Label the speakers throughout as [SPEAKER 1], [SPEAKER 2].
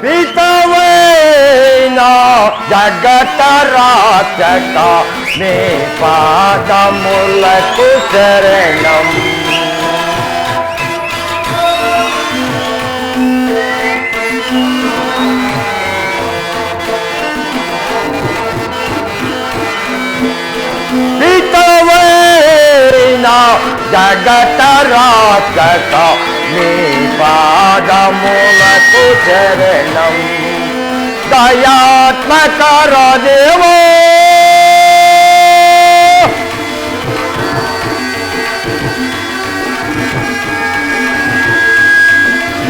[SPEAKER 1] పితవైన జగత రాచక నీ పాదములకు శరణం. పితవైన జగత రాచక నీ పాదములకు శరణం. దయాత్మకర దేవో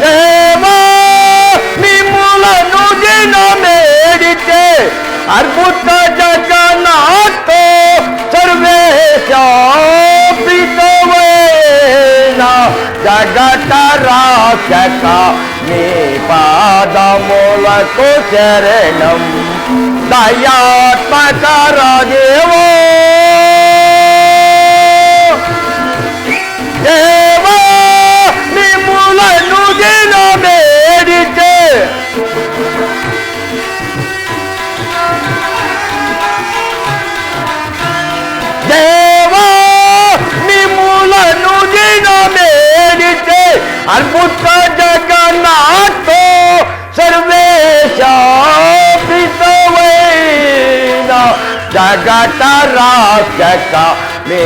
[SPEAKER 1] దేవా మిమ్ములను దినమేడితే అద్భుత జగన్నాథ సర్వేశ పితవైన జగత రాక్షక నీ పాదములకు శరణం. దయాత్మకర దేవో దేవా మిమ్ములను దినమేడితే దేవా మిమ్ములను దినమేడితే అద్భుత జగన్నాథ సర్వేశ పితవైన జగత రాక్షక నీ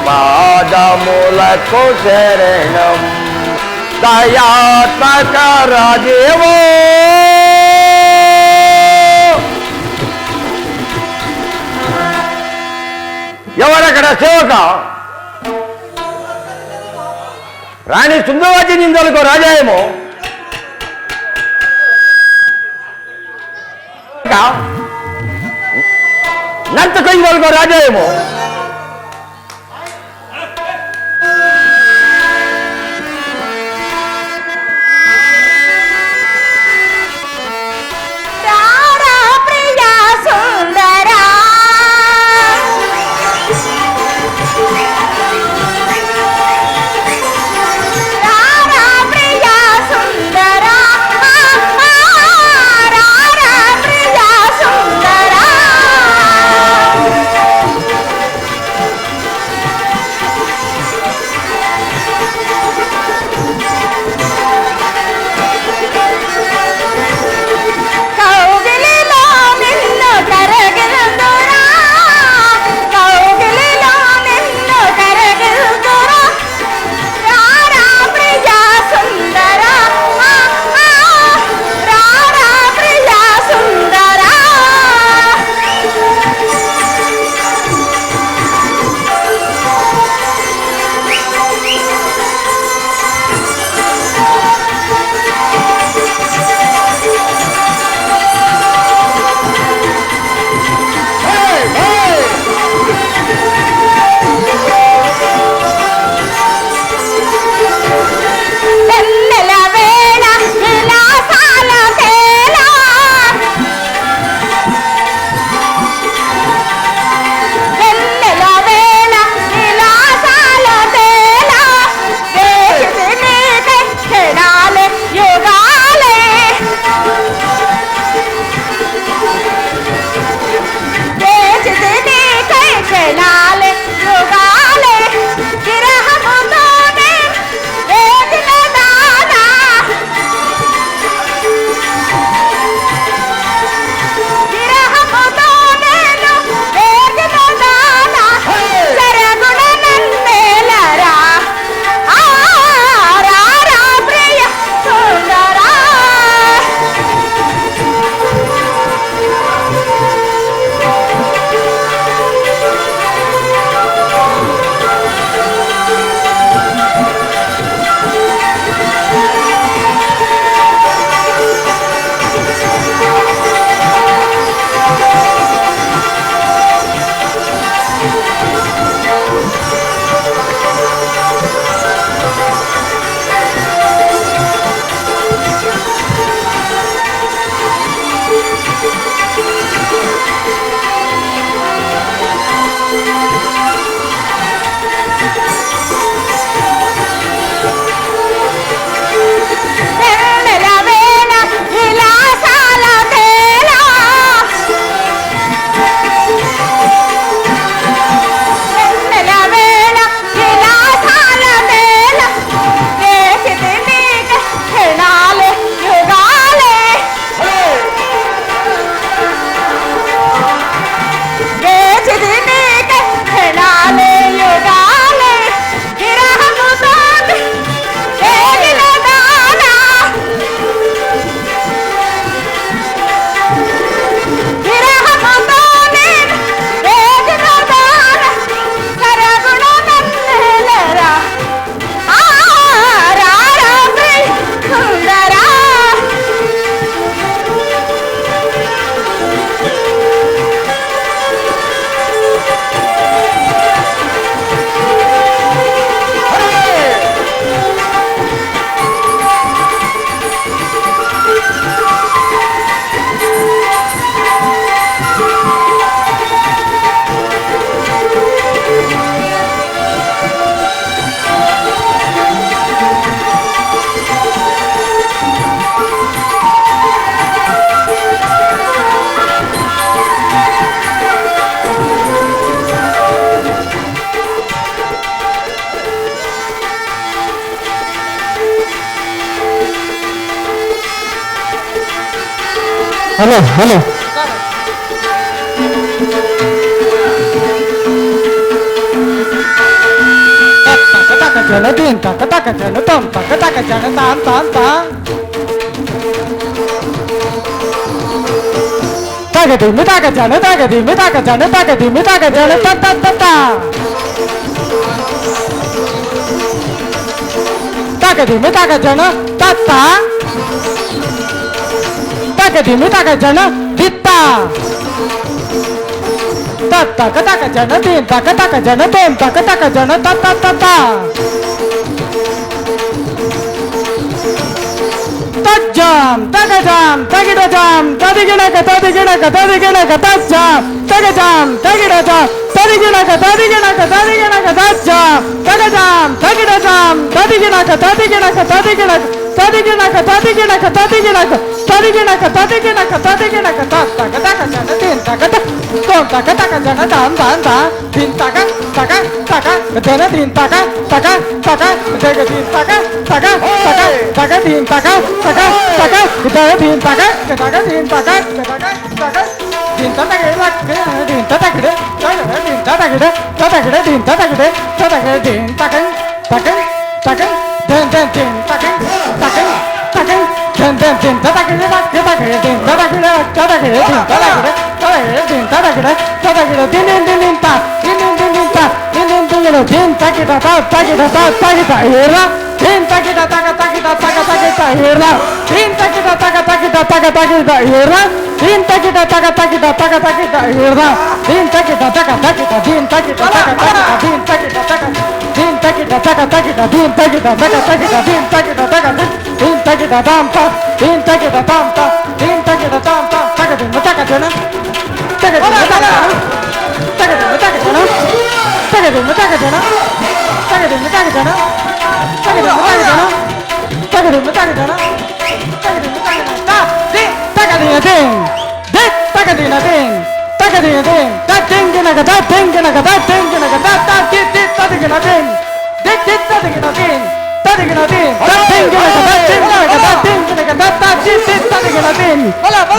[SPEAKER 1] పాదములకు శరణం. దయాత్మకర దేవో ఎవరక్కడ సేవక రాణి సుందరవతి నిందలకు రాజాయేమో నర్తకందలకు రాజాయేమో
[SPEAKER 2] హలో హలో జన దీన్ తక తక జన తం తక తక జన తాన్ తాన్ తాన్ తగది మితాక జన తగది మితాక జన తగది మితాక జన తత తత తగది మితాక జన తత తగది మితాక జన దిత్త తక తక జన దీన్ తక తక జన తోం తక తక జన తత తత తజ్జాం తగజాం తగిడజాం తదిగినక తదిగినక తదిగినక తజ్జాం తగజాం తగిడజాం తదిగినక తదిగినక తదిగినక తజ్జాం తగజాం తగిడజాం తదిగినక తదిగినక తదిగినక తదిగినక తదిగినక తదిగినక తదిగినక తదిగినక తదిగినక తక తక జన దీన్ తక తోం తక తక జన దాం దాం దా దీన్ తక తక తక జన దీన్ తక తక తక జగ దీన్ తక తక తక తక దీన్ తక తక తక జగ దీన్ తక తక దీన్ తక తక తక దీన్ తక దీన్ తక దీన్ తక దీన్ తక దీన్ తక తక తక den den den taken taken taken den den den taken taken den taken din din din din ta din din din din ta din din din din taken ta taken ta era din taken ta taken ta era din taken ta taken ta era din taken ta taken ta era din taken ta din taken ta din taken ta din takita taka takita din takita taka takita din takita taka din takita tam ta din takita tam ta din takita tam ta taka din taka jana taka din taka jana taka din taka jana taka din taka jana taka din taka jana taka din taka jana taka din taka jana taka din taka jana ta din taka din din taka din din taka din din ta dingina ka ta dingina ka ta dingina ka ta ta dit dit ta dingina din dit dit ta dingina din ta dingina din ta dingina ka ta dingina ka ta dingina ka ta ta dit dit ta dingina din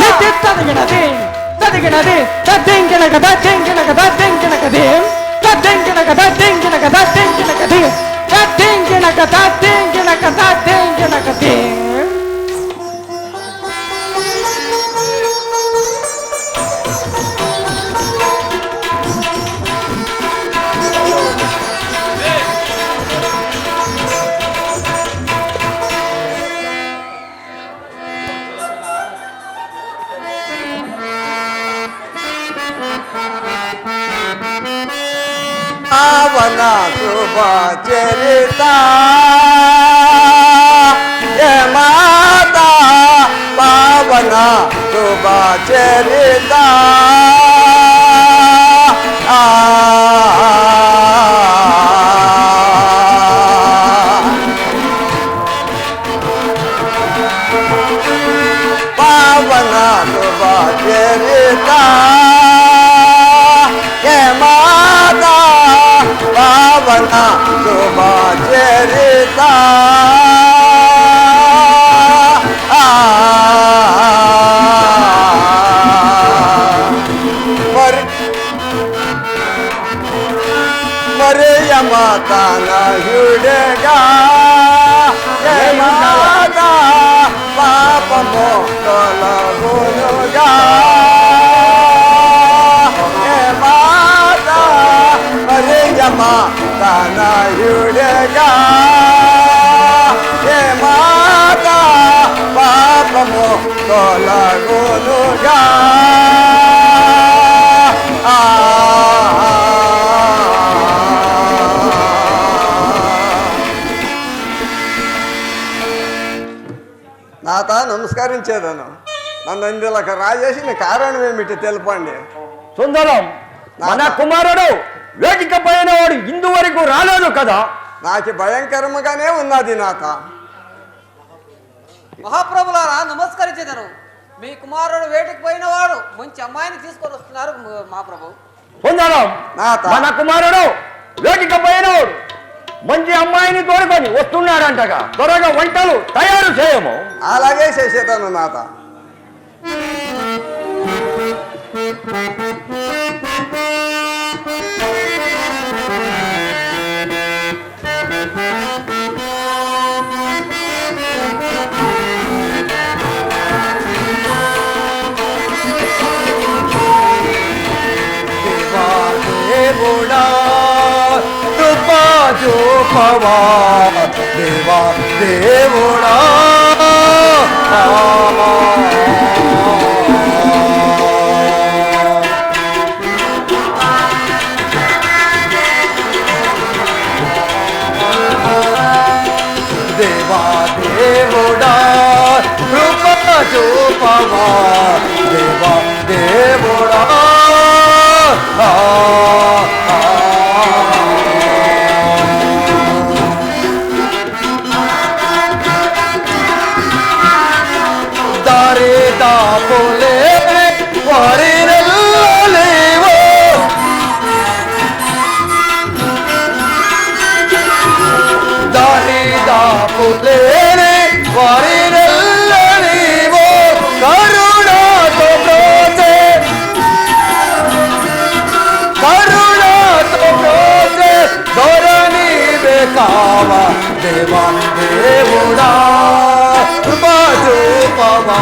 [SPEAKER 2] dit dit ta dingina din ta dingina din ta dingina ka ta dingina ka ta dingina ka din ta dingina ka ta dingina ka ta dingina ka din ta dingina ka ta dingina ka ta dingina ka din
[SPEAKER 3] పావన శుభ చరిత ఏ మాతా పావన శుభ చరిత పావన శుభ చరిత ఏ మాతా పావన శుభ చరిత మరియ మాత నయుడగా ఏ మాత పాపము తొలగునుగా తనయుడగా ఏ మాత పాపము తొలగునుగా నాత నమస్కరించేదను నన్ను ఇందులోకి రాజేసి నీ కారణం ఏమిటి తెలుపండి.
[SPEAKER 1] సుందరం మన కుమారుడు వేదిక పైన వాడు ఇందువరకు రాలేదు కదా.
[SPEAKER 3] నాకు భయంకరముగానే ఉన్నది నాత.
[SPEAKER 4] మహాప్రభులారా నమస్కరించేదను. మీ కుమారుడు వేటికి పోయినవాడు మంచి అమ్మాయిని తీసుకొని వస్తున్నారు మహాప్రభు.
[SPEAKER 1] సుందరం మన కుమారుడు వేదిక పైనవాడు మంచి అమ్మాయిని తోడుకొని వస్తున్నాడంటగా. త్వరగా వంటలు తయారు చేయము.
[SPEAKER 3] అలాగే చేసేదాను నాత.
[SPEAKER 1] దేవుడా కృపా చూపవా దేవా దేవుడా దేవా దేవుడా కృపా చూపవా దేవా దేవుడా దారి దాపులే వారినెల్లలేవో దారి దాపులే వారినెల్లలేవో కరుణాతో ప్రోచే ధోరణి బేకావా దేవా దేవుడా కృపా చూపవా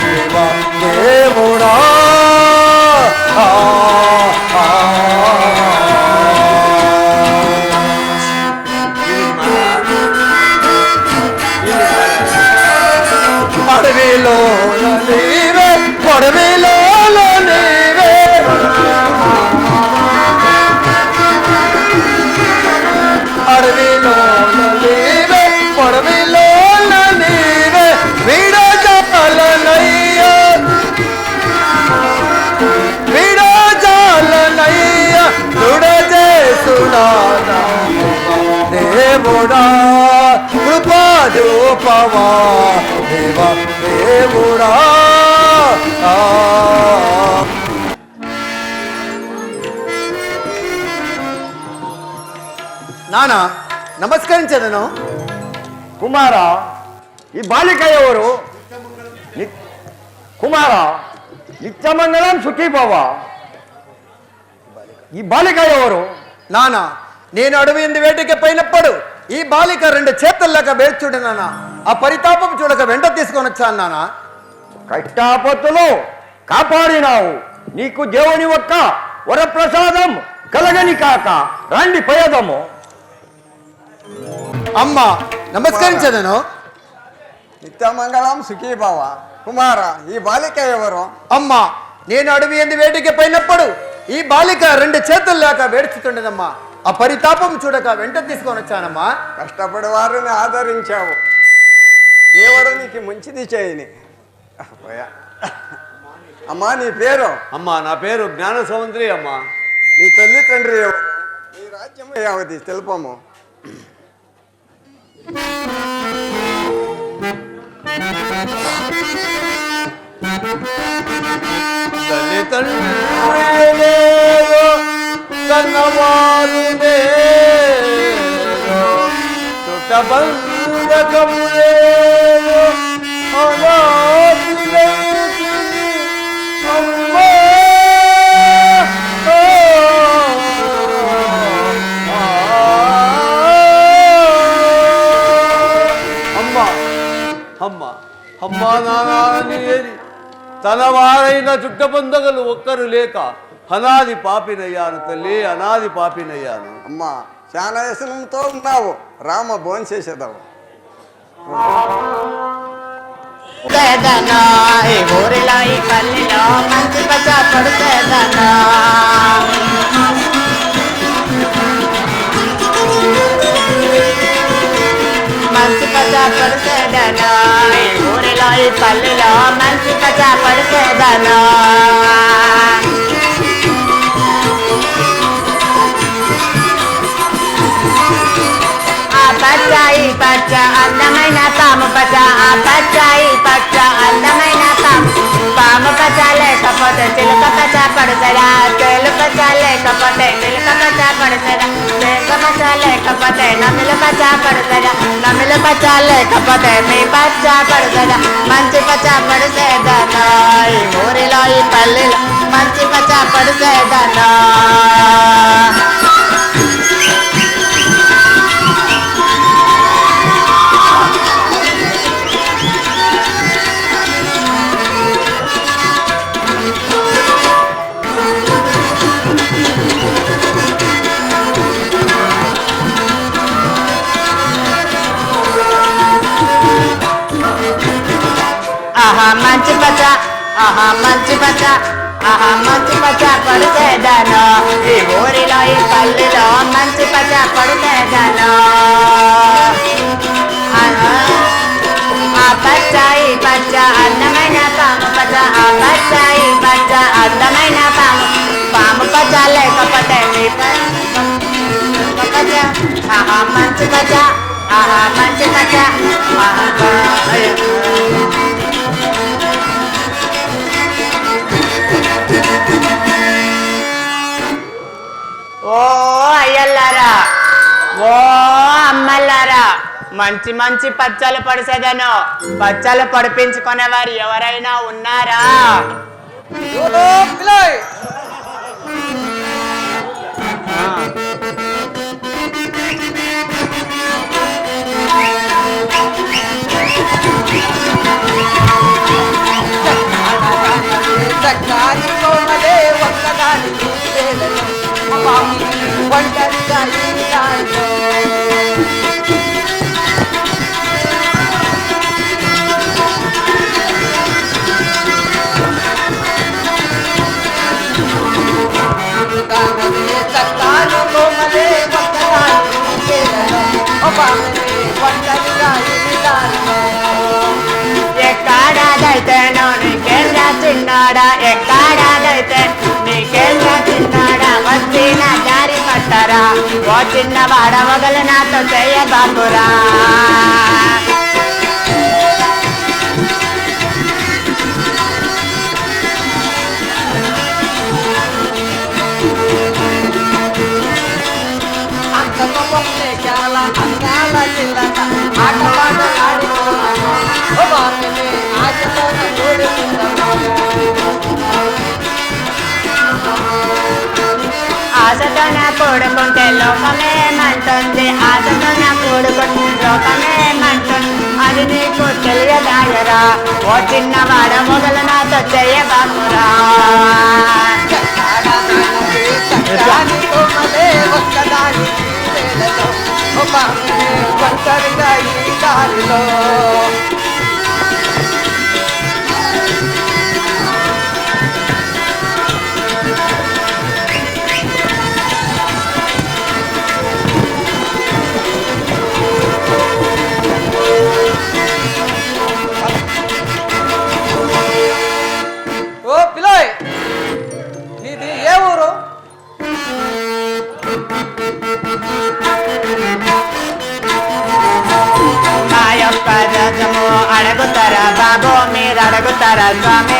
[SPEAKER 1] దేవా దేవుడా అడవిలో నీవే పొడవిలో నీవే అడవిలో నీవే పొడవిలో నీవే విడజాలనయ్యా విడజాలనయ్యా తుడజేసునాదా దేవుడా కృపా చూపవా దేవా దేవుడా
[SPEAKER 3] నానా నమస్కరించదను.
[SPEAKER 1] కుమార ఈ బాలిక ఎవరు? కుమార నిత్యమంగళం సుఖీభవ. ఈ బాలిక ఎవరు?
[SPEAKER 3] నానా నేను అడవి ఎందు వేటకి పోయినప్పుడు ఈ బాలిక 2 చేతుల్లాగా వేర్చుడు నాన్న. ఆ పరితాపం చూడక వెంట తీసుకొని వచ్చాను నానా.
[SPEAKER 1] కష్టాపత్తులు కాపాడినావు. నీకు దేవుని ఒక్క వరప్రసాదం కలగని కాక రండి పోయదము.
[SPEAKER 3] అమ్మ నమస్కరించదను.
[SPEAKER 5] నిత్యమంగళం సుఖీభవ. కుమార ఈ బాలిక ఎవరు?
[SPEAKER 3] అమ్మ నేను అడవి ఎందు వేటకి పోయినప్పుడు ఈ బాలిక 2 చేతుల్లాగా వేడ్చుతుండదమ్మా. ఆ పరితాపం చూడక వెంట తీసుకొని వచ్చానమ్మా.
[SPEAKER 5] కష్టపడి వారిని ఆదరించావు. దేవుడు నీకు మంచిది చేయని. పోయా. అమ్మా నీ పేరు?
[SPEAKER 6] అమ్మా నా పేరు జ్ఞాన సౌందర్య అమ్మా.
[SPEAKER 5] నీ తల్లి తండ్రి ఎవరు? నీ రాజ్యం యావది తెలుపము.
[SPEAKER 6] తల్లిదండ్రులేరో కన్నవారు లేరో చుట్టబంధకము లేరో అనాథులైతి అమ్మా. అమ్మ అమ్మ నాని తన వారైన చుట్టబంధకులు ఒక్కరు లేక అనాది పాపినయ్యాను తల్లి, అనాది పాపినయ్యాను.
[SPEAKER 5] అమ్మా చాలా వ్యసనంతో ఉన్నావు. రామ భోంచేసేదావు.
[SPEAKER 7] ఈ ఊరిలో ఈ పల్లెలో మంచి పచ్చ పడుతుందన్నా. మంచి పచ్చ పడుతుందన్నా. ఈ ఊరిలో ఈ పల్లెలో మంచి పచ్చ పడుతుందన్నా. పచ్చాయి పచ్చ అందమైన పాము పచ్చ. ఆ పచ్చాయి పచ్చ అందమైన పాము పచ్చ లేకపోతే చిలుక పచ్చ పడుతుందా? చిలుక పచ్చ లేకపోతే చిలుక పచ్చ పడుతుందా? చిలుక పచ్చ లేకపోతే నమిలి పచ్చ పడుతుందా నమిలి పచ్చ లేకపోతే మీ పచ్చ పడుతుందా మంచి పచ్చ పడిసేదన్నా ఈ ఊరిలో ఈ పల్లెలో మంచి పచ్చ పడిసేదన్నా ఆహా మంచి పచ్చ ఆహా మంచి పచ్చ ఆహా మంచి పచ్చ పడిసేదను ఈ ఊరిలో ఈ పల్లెలో మంచి పచ్చ పడిసేదను ఆ పచ్చ ఈ పచ్చ అందమైన పాము పచ్చ ఆ పచ్చ ఈ పచ్చ అందమైన పాము పచ్చ లేకపోతే మీ పచ్చ ఆహా మంచి పచ్చ ఆహా మంచి పచ్చ ఓ అయ్యల్లారా ఓ అమ్మల్లారా మంచి మంచి పచ్చలు పడిసేదను పచ్చలు పడిపించుకునేవారు ఎవరైనా ఉన్నారా
[SPEAKER 4] ఓ పిల్లోయ్ చక్కాని కోమలే ఒక్కదాని ఒంటరిగా ఈ దారిలో చక్కాని కోమలే ఒక్కదాని ఒంటరిగా ఈ దారిలో
[SPEAKER 7] ఎక్కడాదైతేనో నీకెళ్ళా చిన్నాడా ఎక్కడాదైతే నీకెళ్ళా చిన్నాడా వచ్చిన దారి పట్టరా ఓ చిన్నవాడ మొగలు నాతో చేయబాకురా
[SPEAKER 4] అందాల చిల్లక ఆటపాటలాడుతున్నాము ఓ బాబుని ఆశతోన
[SPEAKER 7] ఆశతోన కూడుకుంటే లోకమేమంటుంది ఆశతోన కూడుకుంటే లోకమేమంటుంది అది నీకు తెలియదాయరా ఓ చిన్నవాడ మొగలు నాతో చేయబాకురా
[SPEAKER 4] ఒక్కదాని ఒంటరిగా ఈ దారిలో ఓ పిల్లోయ్ నీది ఏ ఊరు
[SPEAKER 7] మా యొక్క రాజము అడుగుతారా బాబు మీరు అడుగుతారా స్వామి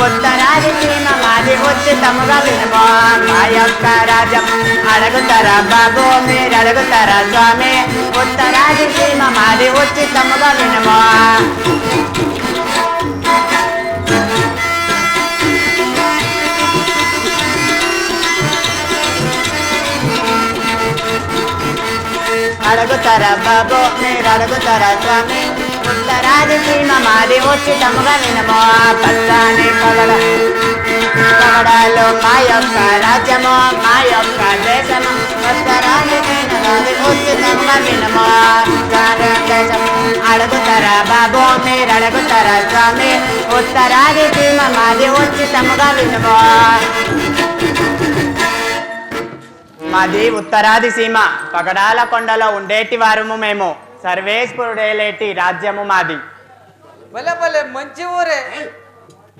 [SPEAKER 7] ఉత్తరాది సీమ మాది ఉచితముగా వినమో మా యొక్క రాజ్యం అడుగుతారా బాబు మీరు అడుగుతారా స్వామి ఉత్తరాది సీమ మాది ఉచితముగా వినమో అడుగుతారా బాబు మీరు అడుగుతారా స్వామి ఉత్తరాది సీమ మాది ఉచితముగా వినమో పచ్చాని పగడాలు మా యొక్క రాజ్యము మా యొక్క దేశము ఉత్తరాది మాది ఉచితముగా వినమో దేశం అడుగుతారా బాబు మీరు అడుగుతారా స్వామి ఉత్తరాది సీమ మాది ఉచితముగా వినమో మాది ఉత్తరాది సీమ పగడాల కొండలో ఉండేటి వారము మేము సర్వేశ్వరుడేలేటి రాజ్యము మాది
[SPEAKER 4] భలే భలే మంచి ఊరే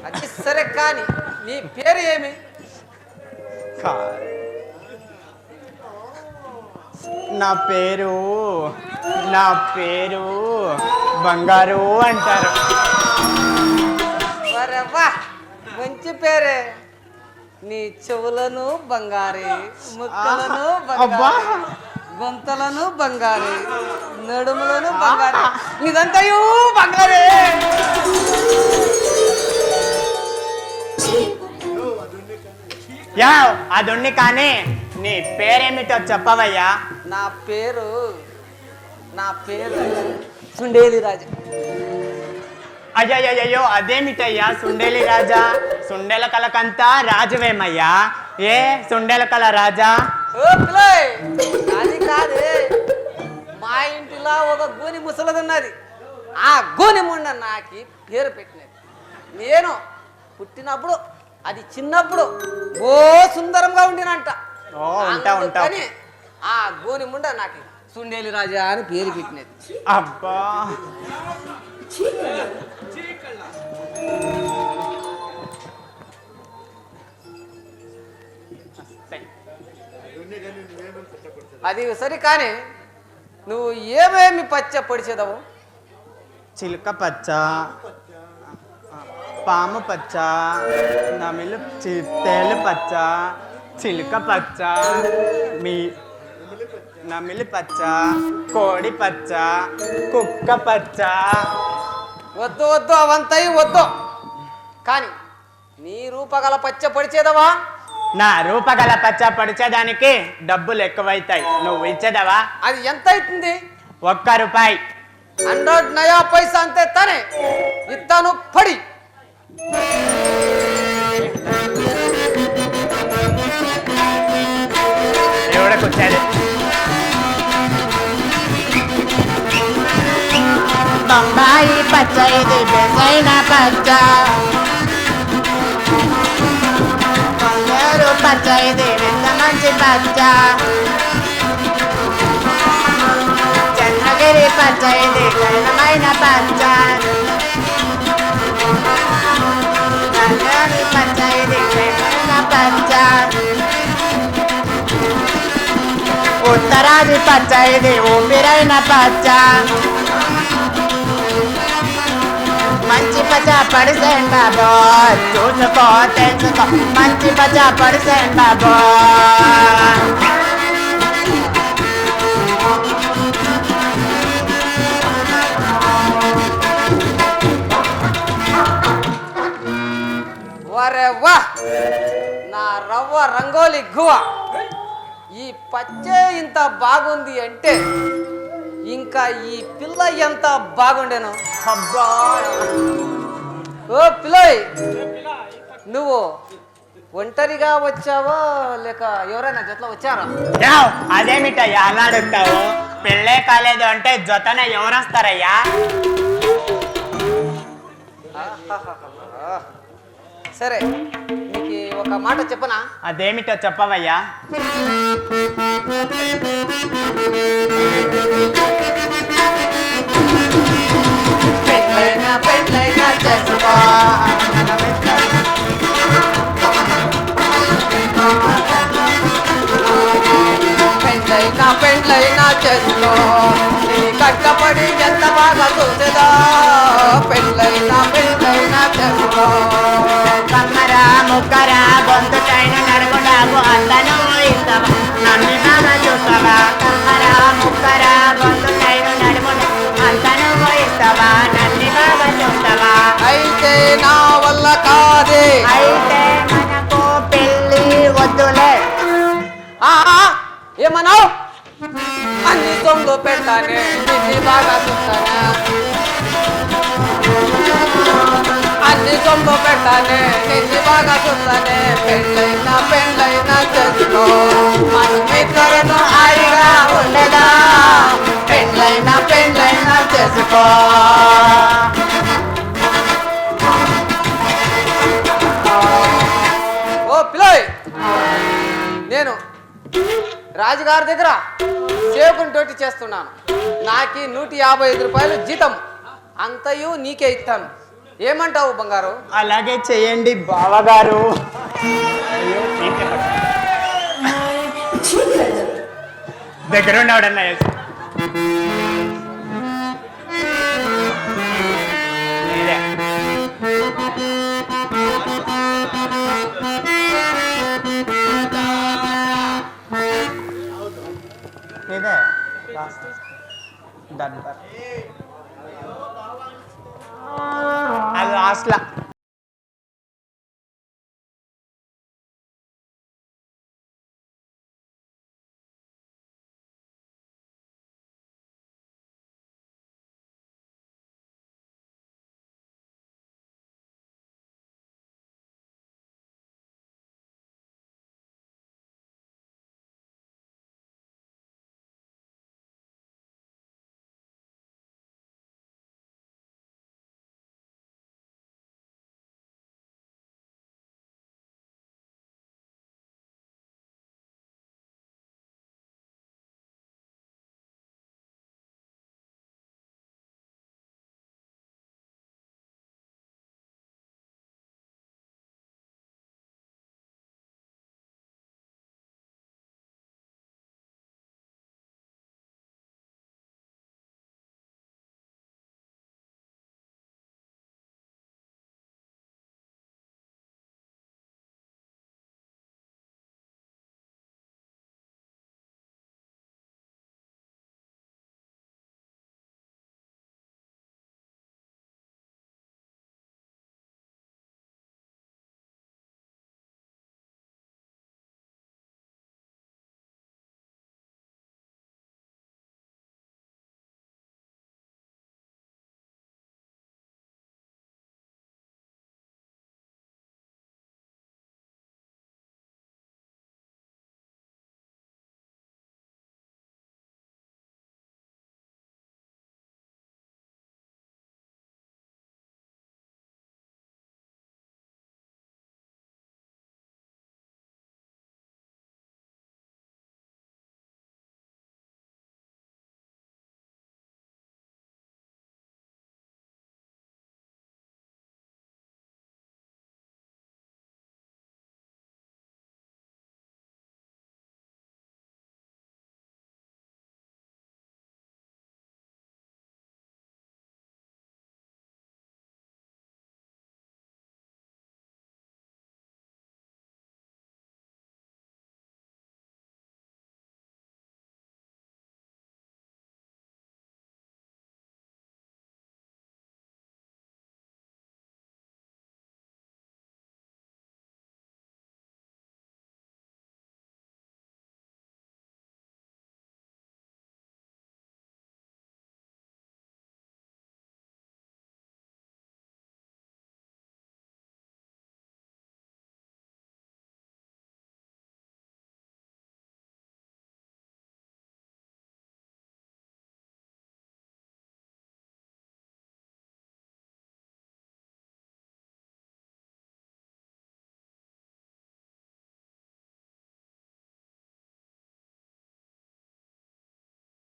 [SPEAKER 4] అది సరే కానీ నీ పేరు ఏమి
[SPEAKER 7] నా పేరు బంగారు అంటారు
[SPEAKER 4] వరే వా మంచి పేరే నీ చెవులను బంగారే ముక్కలను
[SPEAKER 7] అబ్బా
[SPEAKER 4] బంగారే గొంతలను బంగారే, నడుములను బంగారే, ఇదంతయు బంగారే.
[SPEAKER 7] యా అదుండి కానీ నీ పేరేమిటో చెప్పవయ్యా.
[SPEAKER 4] నా పేరు సుండేలి రాజు.
[SPEAKER 7] అయ్యయ్యో అదేమిటయ్యా సుండేలి రాజా? సుండెల కలకంతా రాజువేమయ్యా. ఏ సుండెల కల రాజా?
[SPEAKER 4] ఓ పిల్లోయ్, అది కాదే, మా ఇంటిలో ఒక గోని ముసలదున్నది. ఆ గోని ముండ నాకి పేరు పెట్టినది. నేను పుట్టినప్పుడు అది చిన్నప్పుడు ఓ సుందరంగా ఉండినంట.
[SPEAKER 7] ఓ ఉంటా.
[SPEAKER 4] అందుకని ఆ గోని ముండ నాకు సుండేలి రాజా అని పేరు పెట్టినది.
[SPEAKER 7] అబ్బా
[SPEAKER 4] అది సరే కానీ నువ్వు ఏమేమి పచ్చ పొడిచేదావు?
[SPEAKER 7] చిలుక పచ్చ, పాము పచ్చ, నమిలి తేలు పచ్చ, చిలుక పచ్చ, నమిలి పచ్చ, కోడి పచ్చ, కుక్క పచ్చ.
[SPEAKER 4] వద్దు వద్దు అవంతయి వద్దు. కానీ నీ రూపగల పచ్చ పొడిచేదవా?
[SPEAKER 7] నా రూపగల పచ్చ పడిచేదానికి డబ్బులు ఎక్కువైతాయి, నువ్వు ఇచ్చేదవా?
[SPEAKER 4] అది ఎంత అవుతుంది?
[SPEAKER 7] 1 రూపాయి.
[SPEAKER 4] 100 నయా పైసా అంతే తానే ఇస్తాను. పడి
[SPEAKER 7] ఎవడకొచ్చాడు? బొంబాయి పచ్చ ఇది బెసైన పచ్చ, కొందరు పచ్చ ఇది ఎంత మంచి పచ్చ, చంద్రగిరి పచ్చ ఇది ఘనమైన పచ్చ, చంద్రగిరి పచ్చ ఇది ఘనమైన పచ్చ, ఉత్తరాది పచ్చ ఇది ఊపిరైన పచ్చ, మంచి పచ్చ పడిసేం బాబో చూసుకో తెలుసుకో, మంచి పచ్చ పడిసేం బాబో.
[SPEAKER 4] వరే వా, నా రవ్వ రంగోలి గువ. ఈ పచ్చే ఇంత బాగుంది అంటే ఇంకా ఈ పిల్ల ఎంత బాగుండేను.
[SPEAKER 7] అబ్బా
[SPEAKER 4] ఓ పిల్లోయ్, నువ్వు ఒంటరిగా వచ్చావా లేక ఎవరైనా జతలో వచ్చారా?
[SPEAKER 7] యావ్, అదేమిటయ్యా అలా అడుగుతావు? పెళ్ళే కాలేదు అంటే జొతన ఎవరు వస్తారయ్యా?
[SPEAKER 4] సరే, నీకు ఒక మాట చెప్పనా?
[SPEAKER 7] అదేమిటో చెప్పవయ్యా.
[SPEAKER 4] పెళ్ళైనా చేసుకో, పెళ్ళైనా చేసుకో, నీ కట్టపడి ఎంత బాగా చూసేదా. పెళ్ళైనా చేసుకో,
[SPEAKER 7] కమ్మరా ముక్కరా గొంతుకైన నడుముడాకు అందనూ ఇస్తావా, నన్ను బాగా చూస్తావా. కమ్మరా ముక్కరా గొంతుకైన నడుముడా అంతను ఇస్తావా, నన్ను బాగా చూస్తావా.
[SPEAKER 4] అయితే నా వల్ల కాదే.
[SPEAKER 7] అయితే మనకు పెళ్ళి వద్దులే.
[SPEAKER 4] ఏమన్నావు? అన్ని సొమ్ములు పెడతానే, నిన్ను బాగా చూస్తానా. అన్ని సొమ్ములు పెడతానే, నిన్ను బాగా చూస్తానే. పెళ్ళైనా చేసుకో, మనమిద్దరను హాయిగా ఉండదా. పెళ్ళైనా చేసుకో. ఓ పిల్లోయ్, నేను రాజుగారి దగ్గర సేవకుని తోటి చేస్తున్నాను. నాకు 155 రూపాయలు జీతం, అంతయు నీకే ఇస్తాను. ఏమంటావు బంగారు?
[SPEAKER 7] అలాగే చేయండి బావగారు. దగ్గర ఉండవడన్నా మీరే. మీదే అది లాస్ట్లా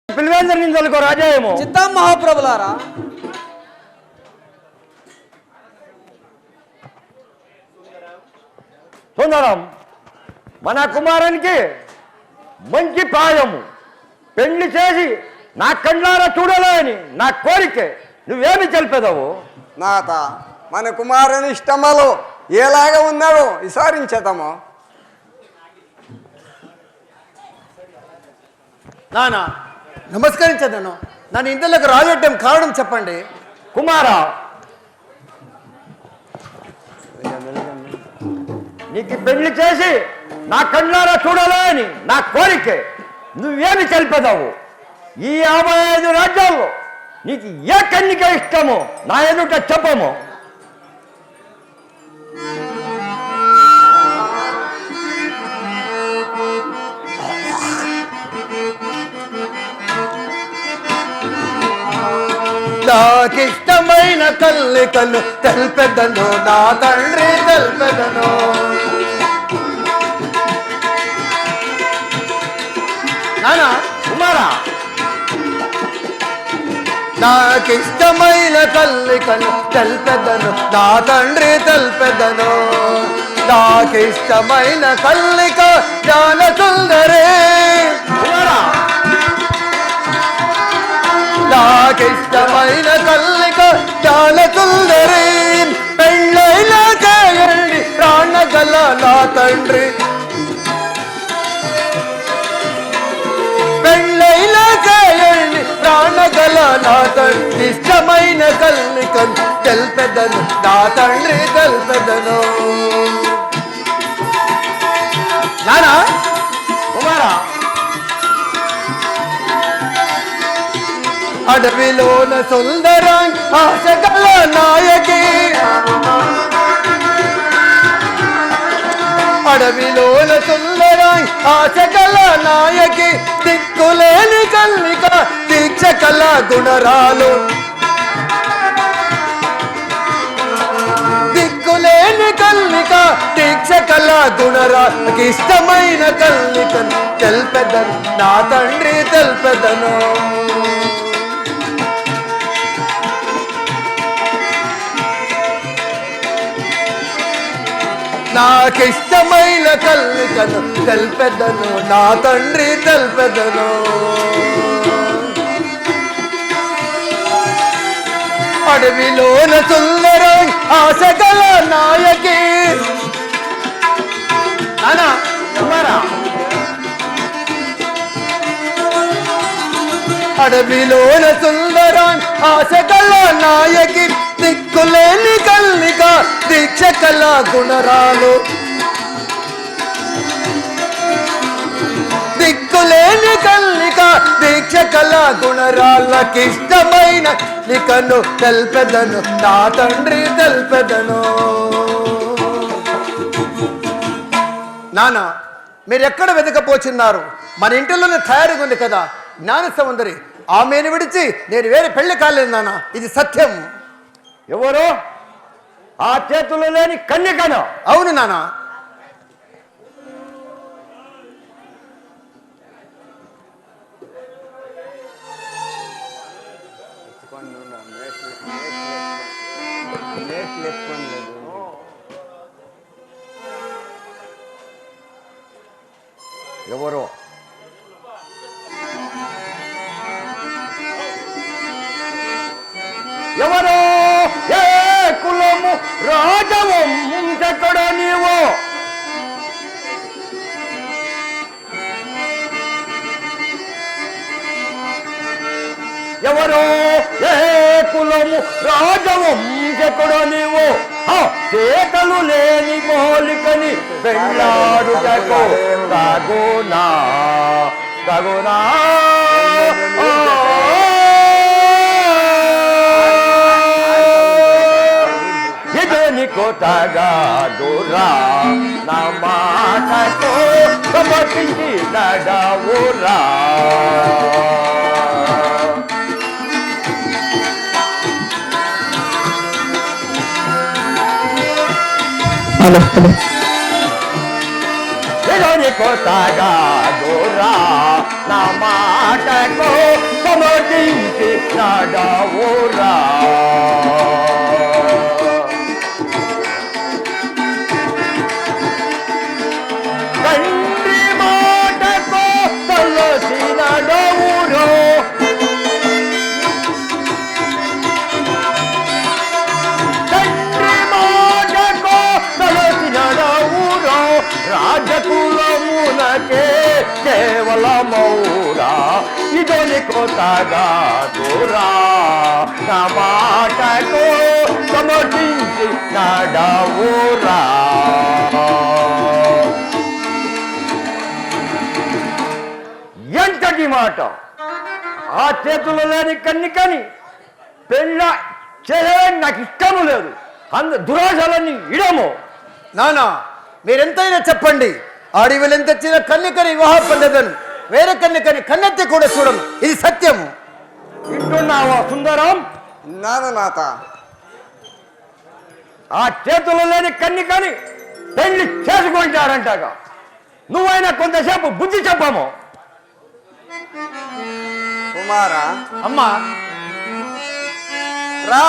[SPEAKER 1] పిలివేందరి నిందలకు రాజాయేమో.
[SPEAKER 4] చిత్తం మహాప్రభులారా.
[SPEAKER 1] సుందరం, మన కుమారునికి మంచి ప్రాయము, పెళ్లి చేసి నా కండ్లారా చూడాలని నా కోరిక. నువ్వేమి తెలిపేదావు?
[SPEAKER 5] నాత మన కుమారుని ఇష్టమలో ఎలాగా ఉన్నాడో విచారించేద్దాము.
[SPEAKER 3] నానా నమస్కరించదను. నన్ను ఇంతలోకి రాజట్టం కారణం చెప్పండి.
[SPEAKER 1] కుమారా, నీకు పెళ్లి చేసి నా కళ్ళారా చూడాలని నా కోరిక. నువ్వేమి తెలిపేదావు? ఈ 55 రాజ్యాల్లో నీకు ఏ కన్నిక ఇష్టమో నా ఎదుట చెప్పము.
[SPEAKER 3] నాకిష్టమైన కల్లికలు తెల్పెదను, నా తండ్రి తెల్పెదను. నానా
[SPEAKER 1] కుమారా,
[SPEAKER 3] నాకిష్టమైన కల్లికలు తెల్పెదను, నా తండ్రి తెల్పెదను. నాకిష్టమైన కల్లిక జ్ఞాన సుందరే.
[SPEAKER 1] కుమారా,
[SPEAKER 3] నాకిష్టమైన కల్లిక జ్ఞాన సుందరి. పెళ్ళైనా చేయండి ప్రాణగల నా తండ్రి. పెళ్ళైనా చేయండి ప్రాణగల నా తండ్రి ఇష్టమైన కల్లికను తెల్పెదను నా తండ్రి తెల్పెదను. నానా
[SPEAKER 1] కుమారా,
[SPEAKER 3] అడవిలోన సుందరం ఆశగల నాయకి, అడవిలోన సుందరం ఆశగల నాయకి, దిక్కులేని కల్లిక దీక్ష కల గుణరాలు, దిక్కులేని కల్లిక దీక్ష కల గుణరాలకి ఇష్టమైన కల్లికను తెల్పెదను నా తండ్రి తెల్పెదను. నాకిష్టమైన కల్లికను తెల్పెదను నా తండ్రి తెల్పెదను. అడవిలోన సుందరం ఆశగల నాయకి. నానా
[SPEAKER 1] కుమారా,
[SPEAKER 3] అడవిలోన సుందరం ఆశగల నాయకి, దిక్కులేని కల్లిక దీక్ష కల గుణరాలు, దిక్కులేని కల్లిక దీక్ష కల గుణరాలకి ఇష్టమైన నికను తెల్పెదను నా తండ్రి తెల్పెదను. నానా మీరెక్కడ వెతకపోచున్నారు? మన ఇంటిలోనే తయారుగా ఉంది కదా జ్ఞాన సముందరి, ఆమెను విడిచి నేను వేరే పెళ్లి కాలేదు నాన్న, ఇది సత్యం.
[SPEAKER 1] ఎవరు? ఆ చేతులు లేని కన్యకను.
[SPEAKER 3] అవును నానా.
[SPEAKER 1] ఎవరు? ఎవరు? ఏ కులము రాజవంశకుడ నీవు? ఎవరు? ఏ కులము రాజవంశకుడ నీవు? చేతలు లేని మౌలికని వెళ్ళాడుటకు తగునా తగునా? కొత్తగా దూరా నా మాటతో సమర్పించి నడవురా. కొత్తగా దూరా నా మాటతో సమర్పించి నడవురా. తండ్రి మాటకు తలసిన నడవురో, తండ్రి మాటకు తలసిన నడవురో. రాజకులమునకే కేవలమౌరా ఇదని కొత్తగా దూరా నా మాటకు సమర్పించి నడవురా. ఎంతటి మాట! ఆ చేతులు లేని కన్నికని పెళ్ళ చేయడానికి నాకు ఇష్టము లేదు. దురాశలన్నీ ఇడము.
[SPEAKER 3] నానా మీరెంతైనా చెప్పండి, అడవిలెంత తెచ్చిన కన్యకని వివాహ పొందదను, వేరే కన్యకని కన్నెత్తి కూడా చూడను, ఇది సత్యం.
[SPEAKER 1] వింటున్నావా సుందరం?
[SPEAKER 5] నాథ,
[SPEAKER 1] ఆ చేతులు లేని కన్యకని పెళ్లి చేసుకుంటారంటగా. నువ్వైనా కొంతసేపు బుద్ధి చెప్పము.
[SPEAKER 5] కుమారా,
[SPEAKER 3] అమ్మా
[SPEAKER 5] రా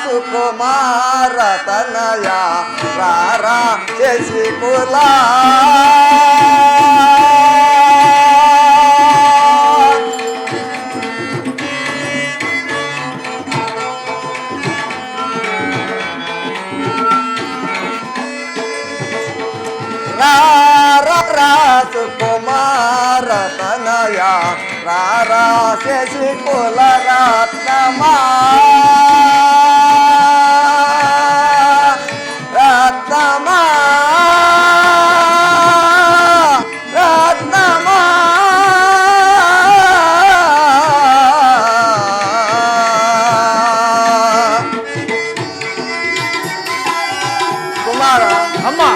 [SPEAKER 5] సుకుమార తనయ రా శశికులా. రా సుకుమార తనయ రారా శశికుల రత్నమా రత్నమా రత్నమా కుమార
[SPEAKER 2] అమ్మా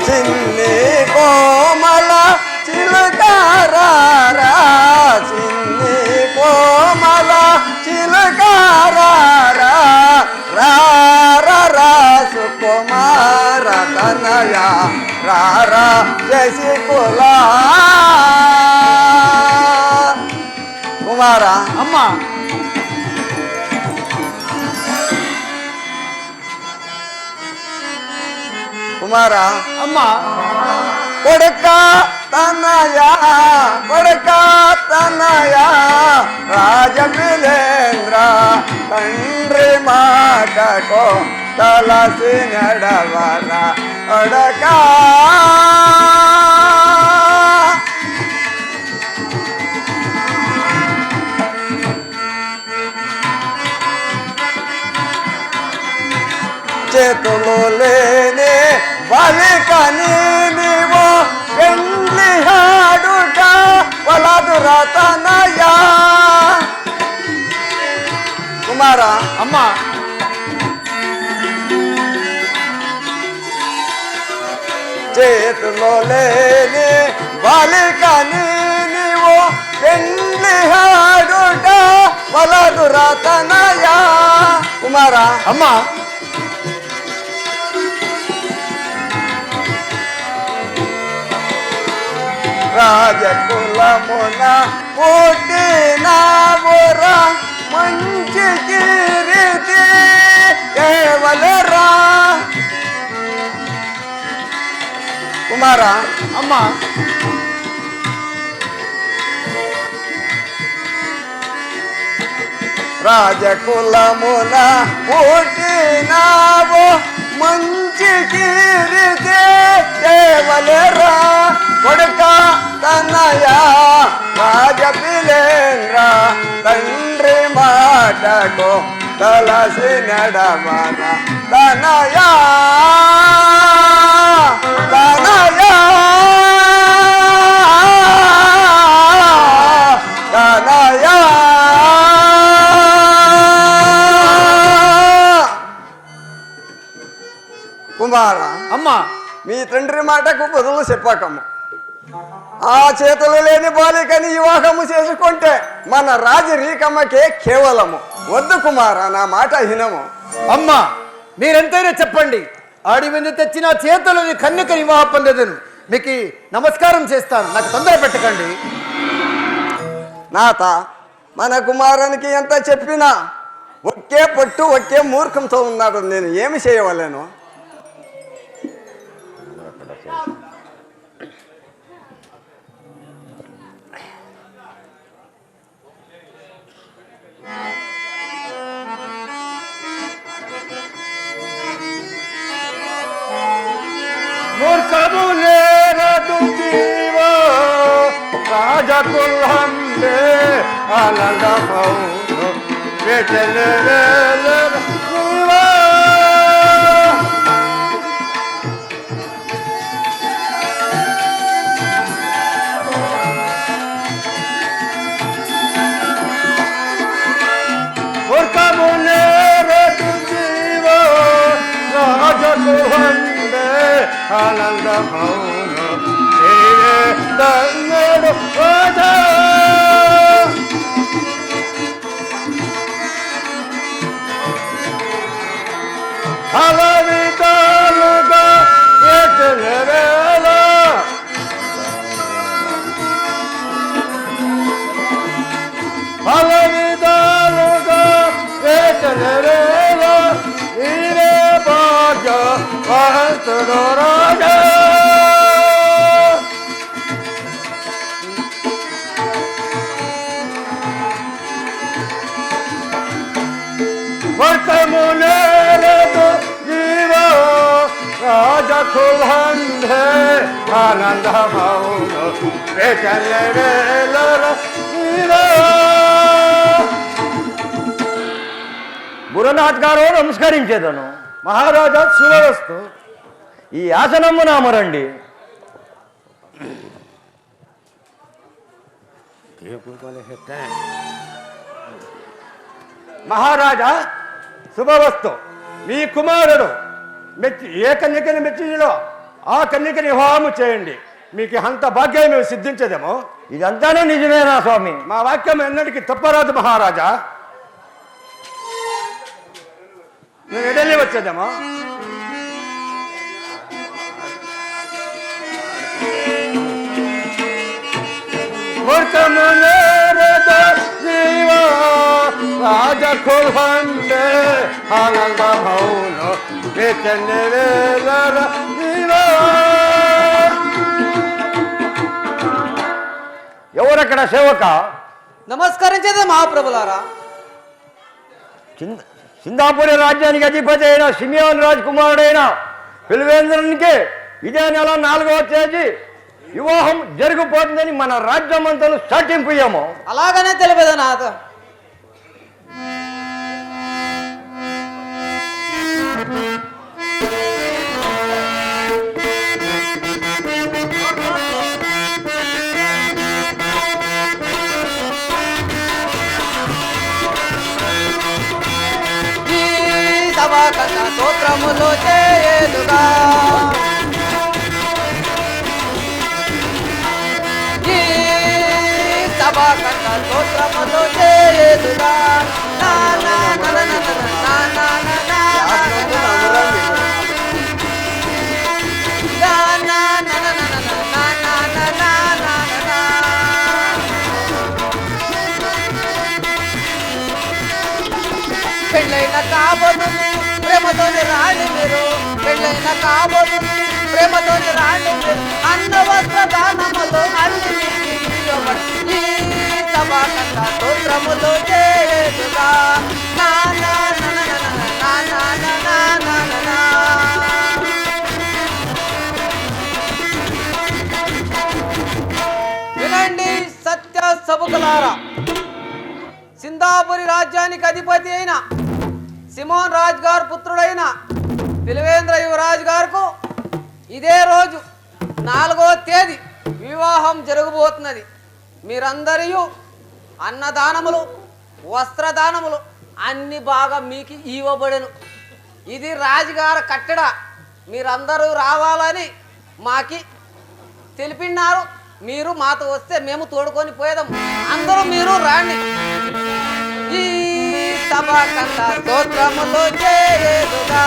[SPEAKER 5] చిన్ని కోమల చిలకారా చిన్ని కోమల చిలకారా సుకుమార తనయ రారా శశికుల కుమార
[SPEAKER 2] అమ్మా
[SPEAKER 5] కుమార
[SPEAKER 2] అమ్మా
[SPEAKER 5] కొడుక తనయ రాజమిలేంద్ర తండ్రి మాటకో తలసి నడవర కొడుక చేతులు లేని బలికని నీవు పెండ్లి హాడుట వలదురా తనయా కుమార
[SPEAKER 2] అమ్మా
[SPEAKER 5] చేతులు లేని బలికని నీవు పెండ్లి హాడుట వలదురా తనయా కుమార
[SPEAKER 2] అమ్మా
[SPEAKER 5] రాజకులమున పుట్టినావురా మంచి కీర్తి కేవలరా కుమార
[SPEAKER 2] అమ్మా
[SPEAKER 5] రాజకులమున పుట్టినావు మంచి కీర్తి కేవలరా కొడుక తనయ రాజపిలేంద్ర తండ్రి మాటకు తలసి నడవన తనయ తనయ తనయ కుమార
[SPEAKER 2] అమ్మా
[SPEAKER 5] మీ తండ్రి మాటకు బదులు చెప్పకము ఆ చేతులు లేని బాలికని వివాహము చేసుకుంటే మన రాజరీకమ్మకే కేవలము వద్దు కుమార నా మాట హినము
[SPEAKER 3] అమ్మా మీరెంతైనా చెప్పండి ఆడి మీద తెచ్చిన చేతులని కన్యక వివాహ పొందేదను మీకు నమస్కారం చేస్తాను, నాకు తొందర పెట్టకండి.
[SPEAKER 5] నాత మన కుమారునికి ఎంత చెప్పినా ఒకే పట్టు ఒకే మూర్ఖంతో ఉన్నాడు. నేను ఏమి చేయవలేను?
[SPEAKER 1] మూర్ఖములేరదు జీవ రాజకులంబే ఆనందమౌను వేటలేవేల జీవ మూర్ఖములేరదు జీవ రాజకులంబే ఆనందమౌను నీవే తన్నడు రాజా అలవితాలుగా ఎటులవేళ అలవితాలుగా ఎటులవేళ నీవే భాగ్య మహంతుడు రాజా. వర్తమునేరదు జీవ
[SPEAKER 6] రాజకులందే ఆనందమౌను వేచల్లవేలర నీలో.
[SPEAKER 1] గురునాథ్ గారు నమస్కరించేదను.
[SPEAKER 6] మహారాజా శుభవస్తు.
[SPEAKER 1] ఈ ఆసనము నామరండి.
[SPEAKER 6] మహారాజా శుభవస్తు. మీ కుమారుడు ఏ కన్యకని మెచ్చిలో ఆ కన్యకని వివాహము చేయండి. మీకు అంత భాగ్యం సిద్ధించదేమో.
[SPEAKER 1] ఇదంతానూ నిజమేనా స్వామి?
[SPEAKER 6] మా వాక్యం ఎన్నటికీ తప్పరాదు మహారాజా. నువ్వు ఎడలి వచ్చేదేమో. రాజకులందే ఆనందమౌను వేచల్లవేలర నీలో.
[SPEAKER 1] ఎవరక్కడ సేవక?
[SPEAKER 4] నమస్కరించేదే మహాప్రభులారా.
[SPEAKER 1] సిందాపురి రాజ్యానికి అధిపతి అయిన సిమియోన్ రాజకుమారుడైన పిలివేంద్రునికి ఇదే నెల 4వ తేదీ వివాహం జరిగిపోతుందని మన రాజ్యమంతలు చాటింపుయ్యాము.
[SPEAKER 4] అలాగనే తెలిపేదా నాథ. స్తోత్రములు చేయుదుగా ఈ సభా కన్న స్తోత్రములు చేయుదుగా. నా నా నా నా నా నా నా నా నా పెళ్ళైన కాబోదు ప్రేమతోని రాండి మీరు. పెళ్ళైన కాబోదు ప్రేమతోని రాండి మీరు. అన్న వస్త్ర దానములు అన్ని ఈ సభా కన్న స్తోత్రములు చేయుదుగా. నా నా నా నా నా నా నా నా నా నా. వినండి సత్య సభకులారా. సిందాపురి రాజ్యానికి అధిపతి అయిన సిమోన్ రాజ్ గారు పుత్రుడైన పిలివేంద్ర యువరాజు గారుకు ఇదే రోజు 4వ తేదీ వివాహం జరగబోతున్నది. మీరందరూ అన్నదానములు వస్త్రదానములు అన్ని బాగా మీకు ఇవ్వబడెను. ఇది రాజుగారు కట్టడ. మీరందరూ రావాలని మాకి తెలిపినారు. మీరు మాతో వస్తే మేము తోడుకొని పోయేదాం. అందరూ మీరు రాండి. ఈ సభ కన్న స్తోత్రములు చేయుదుగా.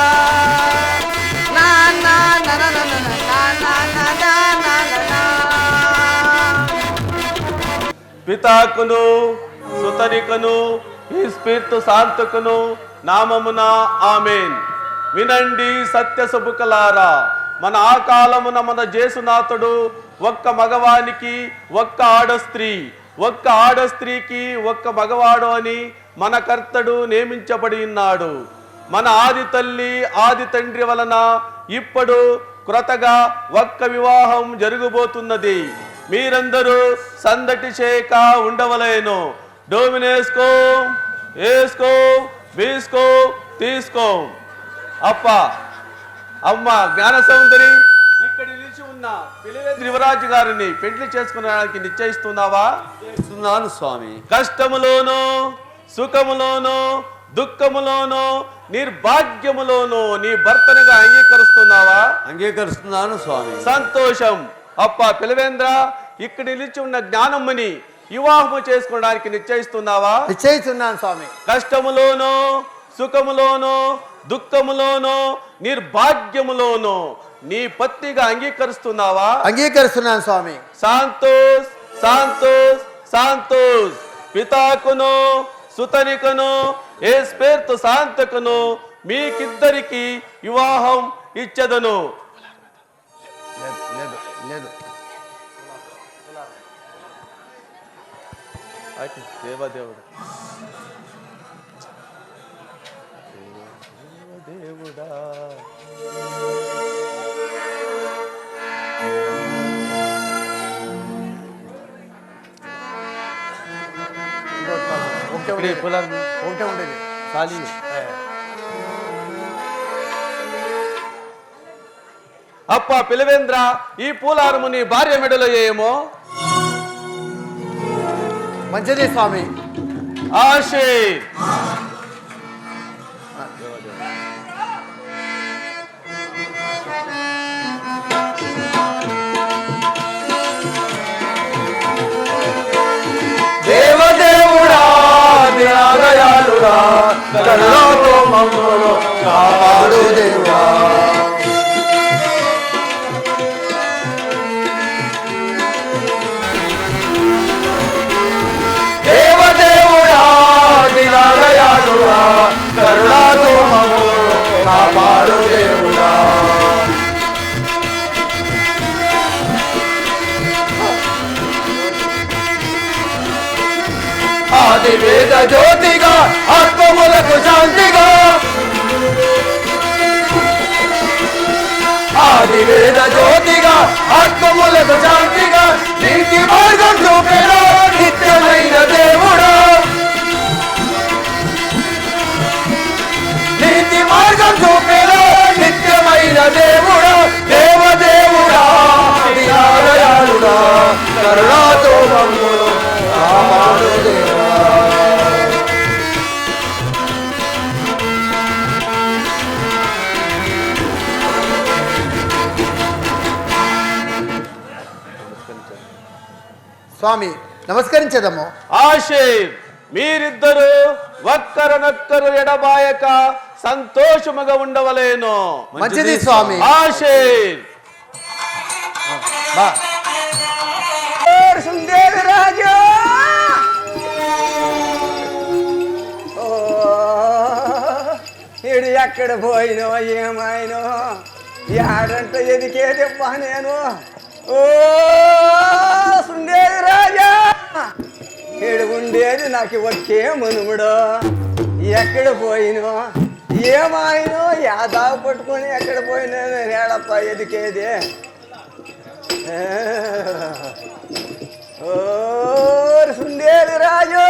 [SPEAKER 4] నా నా నా నా నా నా నా నా నా నా నా.
[SPEAKER 6] పితాకును సుతనికను ఈ స్పిరితు శాంతకును నామమున ఆమేన్. వినండి సత్య సభకులారా. మన ఆ కాలమున మన జేసునాథుడు ఒక్క మగవానికి ఒక్క ఆడస్త్రీ, ఒక్క ఆడస్త్రీకి ఒక్క మగవాడు అని మన కర్తడు నియమించబడి ఉన్నాడు. మన ఆది తల్లి ఆది తండ్రి వలన ఇప్పుడు క్రొత్తగా ఒక్క వివాహం జరగబోతున్నది. మీరందరూ సందటి చేయక ఉండవలేను. డోమినేసుకో, వేసుకో, వీసుకో, తీసుకో. అప్ప అమ్మ జ్ఞాన సౌందరి, ఇక్కడ నిలిచి ఉన్న పిలివేంద్ర యువరాజు గారిని పెళ్లి చేసుకునడానికి నిశ్చయిస్తున్నావా?
[SPEAKER 8] చేస్తున్నాను స్వామి.
[SPEAKER 6] కష్టములోనూ సుఖములోనూ దుఃఖములోనూ నిర్భాగ్యములోనూ నీ భర్తనిగా అంగీకరిస్తున్నావా?
[SPEAKER 8] అంగీకరిస్తున్నాను స్వామి.
[SPEAKER 6] సంతోషం. అప్ప పిలివేంద్ర, ఇక్కడ నిలిచి ఉన్న జ్ఞానమ్మని వివాహము చేసుకోవడానికి నిశ్చయిస్తున్నావా?
[SPEAKER 3] నిశ్చయిస్తున్నాను స్వామి.
[SPEAKER 6] కష్టములోనూ సుఖములోనూ దుఃఖములోనూ నిర్భాగ్యములోనూ నీ పత్నిగా అంగీకరిస్తున్నావా?
[SPEAKER 3] అంగీకరిస్తున్నాను స్వామి.
[SPEAKER 6] సంతోష్ సంతోష్ సంతోష్. పితాకును సుతనికను ఏ స్పేర్తు శాంతకును మీకిద్దరికి వివాహం ఇచ్చదను.
[SPEAKER 3] లేదు లేదు.
[SPEAKER 6] దేవదేవుడు దేవుడా
[SPEAKER 3] ఒకటే
[SPEAKER 6] ఇక్కడే
[SPEAKER 3] ఉండేది.
[SPEAKER 6] పొలాలు
[SPEAKER 3] ఒకటే ఉండేది.
[SPEAKER 6] ఖాళీ. అప్ప పిలవేంద్ర, ఈ పూలారము నీ భార్య మెడలో ఏమో.
[SPEAKER 3] మంచిది స్వామి.
[SPEAKER 6] ఆశే
[SPEAKER 1] దేవదేవుడా దినాదయాళుడా కరుణతో మమ్మును కాపాడు దేవుడా. దేవదేవుడా దినాదయాళుడా కరుణతో మమ్మును కాపాడు దేవుడా. ఆది వేద జ్యోతిగా ఆత్మములకు శాంతిగా, ఆది వేద జ్యోతిగా ఆత్మములకు శాంతిగా, నీతి మార్గం చూపేలో నిత్యమైన దేవుడా, నీతి మార్గం చూపేలో నిత్యమైన దేవుడా. దేవదేవుడా దినాదయాళుడా కరుణాతో మమ్మును కాపాడు దేవుడా.
[SPEAKER 3] స్వామి నమస్కరించేదము.
[SPEAKER 6] ఆశే మీరిద్దరు ఒక్కరనొక్కరు ఎడబాయక సంతోషముగా ఉండవలేను.
[SPEAKER 3] మంచిది స్వామి.
[SPEAKER 6] ఆశే
[SPEAKER 3] బా.
[SPEAKER 5] సుందేవి రాజు ఇడు ఎక్కడ పోయినో ఏమైనో ఏడంటే ఎదికేదెబ్బా నేను. ఓ సుందేవి రాజా, ఈడు ఉండేది నాకు ఒకే మనుముడు. ఎక్కడ పోయినో ఏమాయినో యాదా పట్టుకొని ఎక్కడ పోయినా ఏడప్ప ఎదికేది. ఓ సుందేవి రాజు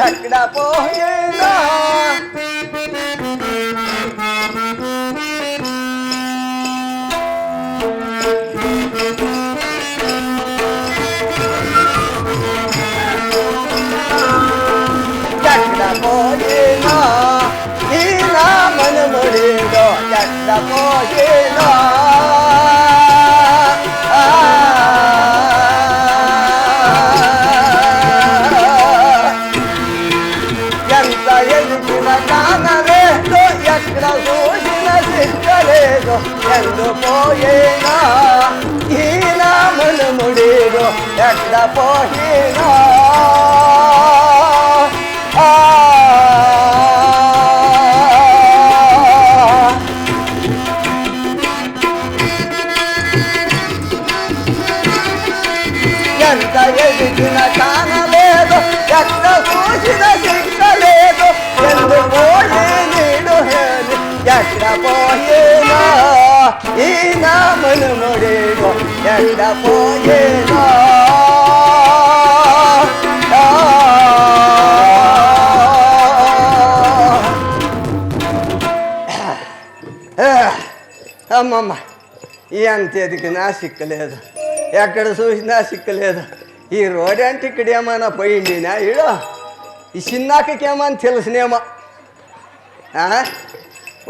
[SPEAKER 5] ఎక్కడ పోయినా ఎక్కడ పోయినా ఈ నా మనముడిలో ఎక్కడ పోయినా ఎంత ఎదుగున కానలేదు, ఎక్కడ చూసిన సిక్కలేదు. ఎందు పోయినా ఈ నా మనముడిలో ఎక్కడ పోయినా ఎంత ఎదిగిన కానలేదు, ఎక్కడ చూసిన సిక్కలేదు. ఎందు పోయే నీడు హేని ఎక్కడ పోయేనా ఈ నా మనుముడేదో ఎక్కడ పోయేనా. అమ్మమ్మ ఎంత ఎదిగినా సిక్కలేదు, ఎక్కడ చూసినా సిక్కలేదు. ఈ రోడ్ అంటే ఇక్కడ ఏమైనా పోయిండినా ఈడు ఈ చిన్నాకేమని తెలుసునేమో.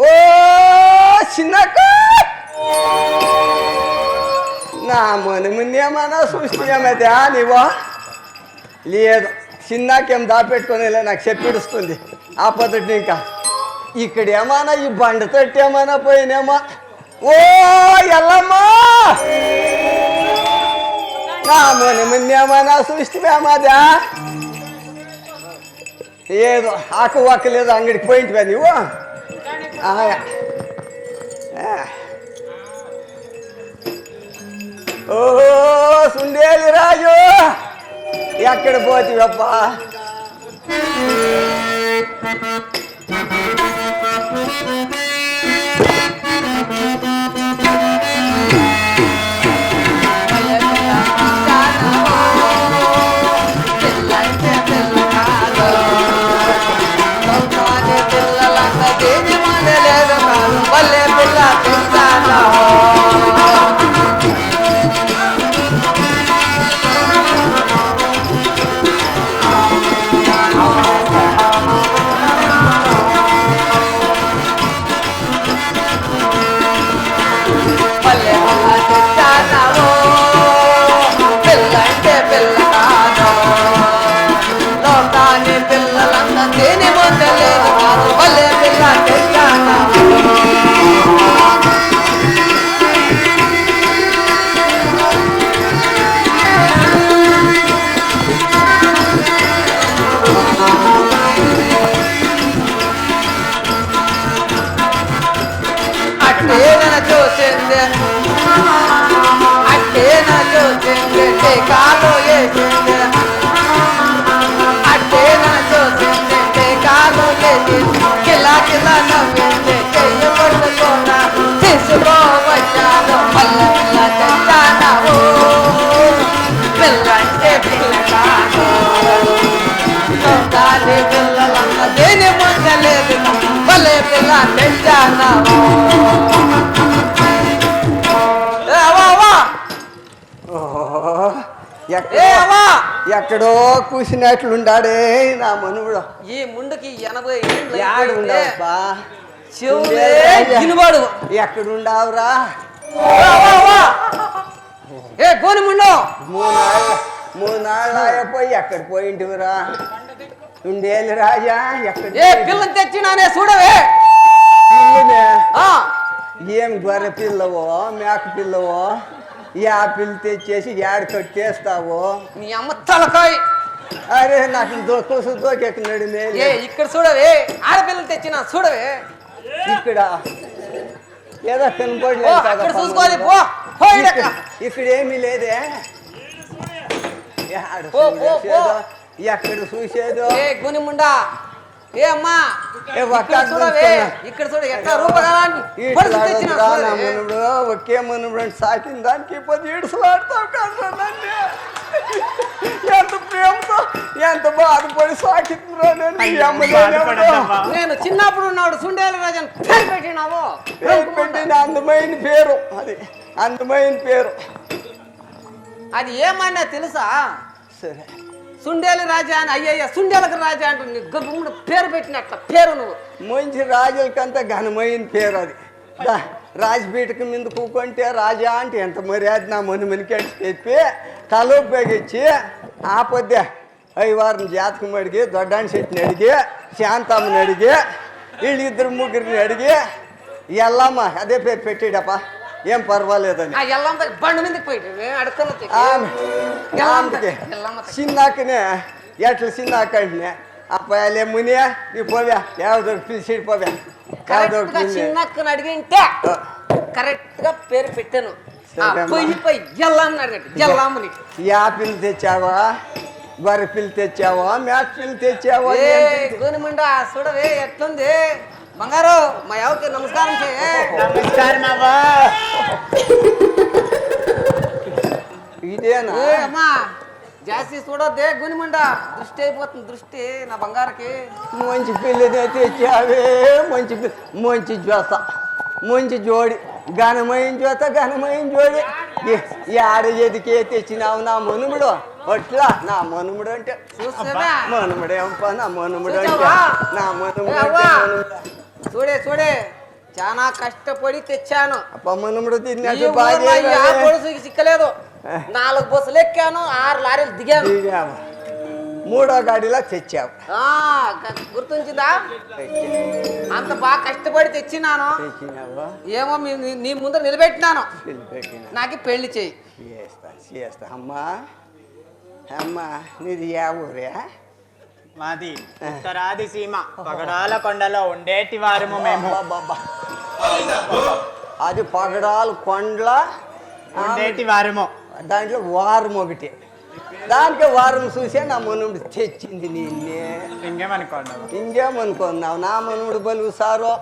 [SPEAKER 5] ఓ చిన్నక్క నా మన ముందేమన్నా చూస్తేమదే నీవో లేదు. చిన్నాకేం దాపెట్టుకుని నాకు చెప్పిడుస్తుంది ఆ పద్ధతి. ఇంకా ఇక్కడ ఏమన్నా ఈ బండ తట్టు ఏమైనా పోయినేమో. ఓ ఎల్లమ్మా నా మన ముందేమన్నా చూస్తేమదా ఏదో ఆకు వాక్కలేదు అంగడికి పోయింటివా నువ్వు. ఓ సుండేలి రాజు ఎక్కడ పోతివప్పా.
[SPEAKER 4] చూసింది కాలు వేసింది అట్టే నన్ను చూసింది కాలు వేసింది కిలా కిలా నవ్వింది చెయ్యి పట్టుకోన తీసుకోవచ్చాను మళ్ళీ పిల్ల తెచ్చాను పిల్లంటే పిల్ల కాదు దాని పిల్లలన్న దేని ముందలేదు భలే పిల్ల తెచ్చాను
[SPEAKER 5] ఎక్కడో కూసినట్లుండాడే నా మనువుడు.
[SPEAKER 4] ఈ ముందుకి 80 ఏళ్ళు
[SPEAKER 5] యాడుండవబ్బా?
[SPEAKER 4] చెవులే గినుబాడు
[SPEAKER 5] ఎక్కడుండావురా?
[SPEAKER 4] ఏ గోని ముండు
[SPEAKER 5] మూనాళ్ళు అయిపోయి ఎక్కడ పోయింటివిరా? ఉండేది రాజా ఎక్కడ
[SPEAKER 4] ఏ పిల్లని తెచ్చినానే చూడవే
[SPEAKER 5] పిల్లనే?
[SPEAKER 4] ఆ
[SPEAKER 5] ఏం గొర్రె పిల్లవో మేక పిల్లవో యా పిల్ల తెచ్చేసి యాడ కట్టేస్తావో?
[SPEAKER 4] నీ అమ్మ తలకాయ
[SPEAKER 5] అరే నాకు దొక్కోసు దోకెక్కినాడు నేను.
[SPEAKER 4] ఏ ఇక్కడ చూడవే ఆడపిల్లలు తెచ్చినా చూడవే
[SPEAKER 5] ఇక్కడ ఏదో
[SPEAKER 4] ఓ,
[SPEAKER 5] కనపడలేదు కదా
[SPEAKER 4] అక్కడ చూసుకోవాలి పో పో ఈడక్క.
[SPEAKER 5] ఇక్కడ ఏమీ లేదే. యాడ
[SPEAKER 4] పో, పో,
[SPEAKER 5] చూసేదో, ఎక్కడ చూసేదో.
[SPEAKER 4] ఏ గుని ముండా ఏ అమ్మా
[SPEAKER 5] ఏ
[SPEAKER 4] ఇక్కడ
[SPEAKER 5] ఒక్క
[SPEAKER 4] చూడవే
[SPEAKER 5] చూస్తున్నా.
[SPEAKER 4] ఇక్కడ చూడ ఎట్లా రూపగాలని
[SPEAKER 5] ఇట్లా
[SPEAKER 4] తెచ్చినా
[SPEAKER 5] అడగదురా నా
[SPEAKER 4] చూడవే.
[SPEAKER 5] మనుడు, ఒకే మనుడు అని సాకిన దానికి ఇప్పుడు ఈడుసలాడతావు కదా నన్ను. ఎంత ప్రేమతో ఎంత బాధపడి సాకిందిరా నేను. మీ అమ్మలేనెవరో.
[SPEAKER 4] నేను చిన్నప్పుడు ఉన్నాడు సుండేల రాజన్ పేరు పెట్టినావు
[SPEAKER 5] పేరు పెట్టిన అందమైన పేరు అది, అందమైన పేరు.
[SPEAKER 4] అది ఏమన్నా తెలుసా
[SPEAKER 5] సరే
[SPEAKER 4] సుండేలి రాజా అని అయ్యయ్య సుండేలకు రాజా అంటూ నీ గమ్మున పేరు పెట్టినట్ల పేరు నువ్వు
[SPEAKER 5] మంచి రాజులకంతా ఘనమైన పేరు అది. రాజపీఠక మీద కూకుంటే రాజా అంటే ఎంత మర్యాద నా మనుమనికి చెప్పి తల ఉపయోగించి ఆ పొద్దు అయ్యవారిని జాతకం అడిగి దొడ్డాని చెట్టుని అడిగి శాంతమ్మని అడిగి వీళ్ళిద్దరు ముగ్గురిని అడిగి ఎల్లమ్మ అదే పేరు పెట్టాడప్ప ఏం పర్వాలేదని.
[SPEAKER 4] ఆ ఎల్లమ్మ బండి మీదకి పోయి
[SPEAKER 5] ఆమెకి చిన్నాకనే ఎట్లా చిన్నాకంటే అబ్బాయిలే మునియా నీ పోవ్యా ఎవరికి పిలిచి పోవ్యా
[SPEAKER 4] కరెక్ట్ గా చిన్నక్కని అడిగింటే కరెక్ట్ గా పేరు పెట్టాను పోయి పోయి ఎల్లమ్మని అడిగండి ఎల్లమ్మని.
[SPEAKER 5] యాపిల్ తెచ్చావా గొర్రె పిల్లి తెచ్చావా మేక పిల్లి తెచ్చావా?
[SPEAKER 4] గోనిమండా చూడవే ఎట్లుంది బంగారు మా ఎవరికి నమస్కారం చేయ
[SPEAKER 7] నమస్కారం అవ్వా.
[SPEAKER 5] ఇదేనా?
[SPEAKER 4] అమ్మా జాస్తి చూడొద్దే గునిమండా దృష్టి అయిపోతుంది దృష్టి నా బంగారకి.
[SPEAKER 5] మంచి పిల్లినే తెచ్చావే మంచి మంచి జోత మంచి జోడి ఘనమైన జోత ఘనమైన జోడి. ఆడ ఎదికే తెచ్చినావు నా మనుముడు అట్లా నా మనుముడు అంటే
[SPEAKER 4] చూసావా
[SPEAKER 5] మనుముడేంపా నా మనుముడు అంటే
[SPEAKER 4] చూసావా?
[SPEAKER 5] నా మనుముడు
[SPEAKER 4] అవ్వా.
[SPEAKER 5] అంటే
[SPEAKER 4] చూడే చూడే చాలా కష్టపడి తెచ్చాను
[SPEAKER 5] అప్ప మనుముడు
[SPEAKER 4] ఈ
[SPEAKER 5] తిన్నట్టు
[SPEAKER 4] ఊర్లో
[SPEAKER 5] బాగా
[SPEAKER 4] ఈ ఆ పొడుసుకి చిక్కలేదు 4 బస్సులు ఎక్కాను 6 లారీలు దిగాను
[SPEAKER 5] దిగాము. మూడో గాడిలో తెచ్చావు.
[SPEAKER 4] గుర్తుంచిందా అంత బాగా కష్టపడి తెచ్చినాను
[SPEAKER 5] తెచ్చినావా?
[SPEAKER 4] ఏమో నీ ముందర నిలబెట్టినాను
[SPEAKER 5] పెట్టినా
[SPEAKER 4] నాకు పెళ్లి చేయి
[SPEAKER 5] చేస్తా చేస్తా. అమ్మా అమ్మా నీది ఏ ఊరే?
[SPEAKER 7] మాది ఉత్తరాది సీమ పగడాల కొండలో ఉండేటి వారము మేము.
[SPEAKER 5] అబ్బబ్బబ్బా. అది పగడాలు కొండల
[SPEAKER 7] ఉండేటి వారము.
[SPEAKER 5] దాంట్లో వారం ఒకటి దాంట్లో వారం చూసే నా మనుడు తెచ్చింది నిన్నే.
[SPEAKER 7] ఇంకేమనుకోండి
[SPEAKER 5] ఇంకేమనుకున్నావు? నా మనుడు బలుగు సారు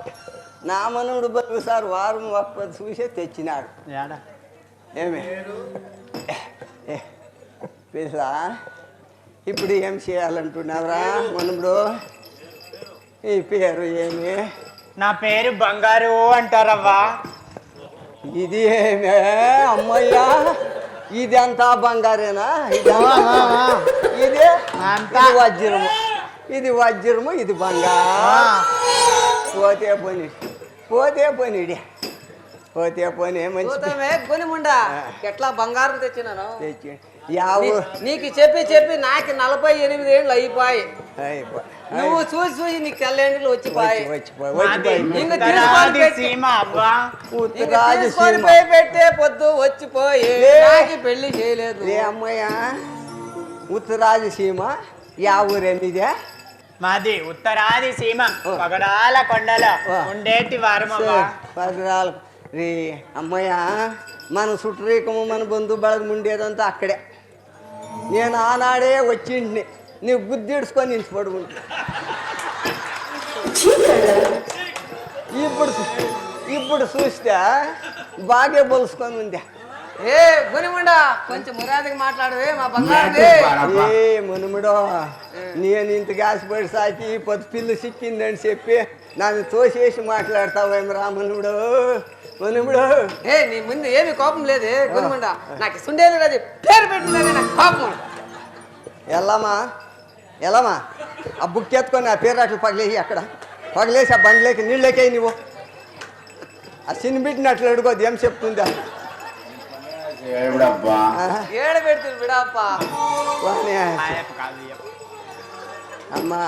[SPEAKER 5] నా మనుడు బలుగు సారు వారం ఒక్క చూసే తెచ్చినాడు.
[SPEAKER 7] ఏడా
[SPEAKER 5] ఏమి పిల్ల ఇప్పుడు ఏం చేయాలంటున్నావురా మనుడు? ఈ పేరు ఏమి?
[SPEAKER 7] నా పేరు బంగారు అంటారవ్వా.
[SPEAKER 5] ఇది ఏమే అమ్మయ్యా ఇది అంతా బంగారేనా? ఇది ఇది వజ్రము ఇది వజ్రము ఇది బంగారు. పోతే పని పోతే పని పోతే పని మంచి
[SPEAKER 4] కొనిముండా ఎట్లా బంగారం తెచ్చినాను
[SPEAKER 5] తెచ్చి యావు
[SPEAKER 4] నీకు చెప్పి నాకు 48 ఏళ్ళు అయిపోయి నువ్వు చూసి చూసి నీకు తెల్లేండ్లు వచ్చిపోయి ఇంక
[SPEAKER 7] ఉత్తరాది సీమ అవ్వా.
[SPEAKER 5] ఉత్తరాది
[SPEAKER 4] తీసుకొని
[SPEAKER 5] సీమ.
[SPEAKER 4] పోయి పెట్టే పొద్దు వచ్చిపోయి నాకు పెళ్లి చేయలేదు
[SPEAKER 5] ఏ అమ్మయ్య ఉత్తరాది సీమ యా ఊరేమిదే?
[SPEAKER 7] మాది ఉత్తరాది సీమ పగడాల కొండలో ఉండేటి వారమవ్వా.
[SPEAKER 5] పగడాలు రే అమ్మయ్య మన చుట్టూరేకము మన బంధు బలగం ఉండేదంతా అక్కడే. నేను ఆనాడే వచ్చింటిని నీవు గుద్దిడ్చుకొని ఇంటి పడుకుంటా. ఇప్పుడు చూస్తే బాగా బలుసుకొని ఉందా.
[SPEAKER 4] ఏ గునిముండా కొంచెం మురాదికి మాట్లాడవే మా బంగారు.
[SPEAKER 5] ఏ మునుముడో, నేను ఇంత గాసిపడి సాకి 10 పిల్లు సిక్కిందని చెప్పి నన్ను తోసేసి మాట్లాడతావేం రా మునుముడు. మునుముడు
[SPEAKER 4] ఏ నీ ముందు ఏమి కోపం లేదే గునిముండా. నాకు సుండేది రాజు పేరు పెట్టినది నాకు కోపం.
[SPEAKER 5] ఎలామా ఆ బుక్ ఎత్తుకొని ఆ పేరు అట్లు పగిలేసి అక్కడ పగిలేసి ఆ బండ్లేకి నీళ్ళకే నువ్వు ఆ చిన్న బిడ్డని అట్లా అడుకోదు ఏం చెప్తుందా.
[SPEAKER 4] ఏడ పెడుతుంది బిడాప్ప.
[SPEAKER 5] అమ్మా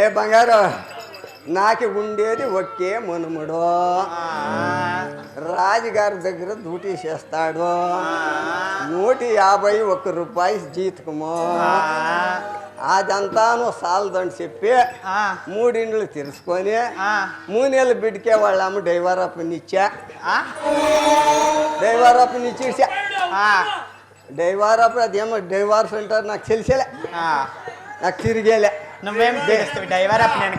[SPEAKER 5] ఏ బంగారు, నాకు ఉండేది ఒకే మునుముడు. రాజుగారి దగ్గర డ్యూటీ చేస్తాడు. 151 రూపాయలు జీతకము. అదంతాను సాలదని చెప్పి 3 ఇండ్లు తెలుసుకొని 3 నెలలు బిడ్డకే వాళ్ళ అమ్మ డైవరప్పనిచ్చా. డైవరప్పనిచ్చేసా. డైవరప్ప అదేమో డైవర్స్ అంటారు నాకు తెలిసేలే, నాకు తిరిగేలే.
[SPEAKER 7] నువ్వేం డ్రైవర్ అప్ నేను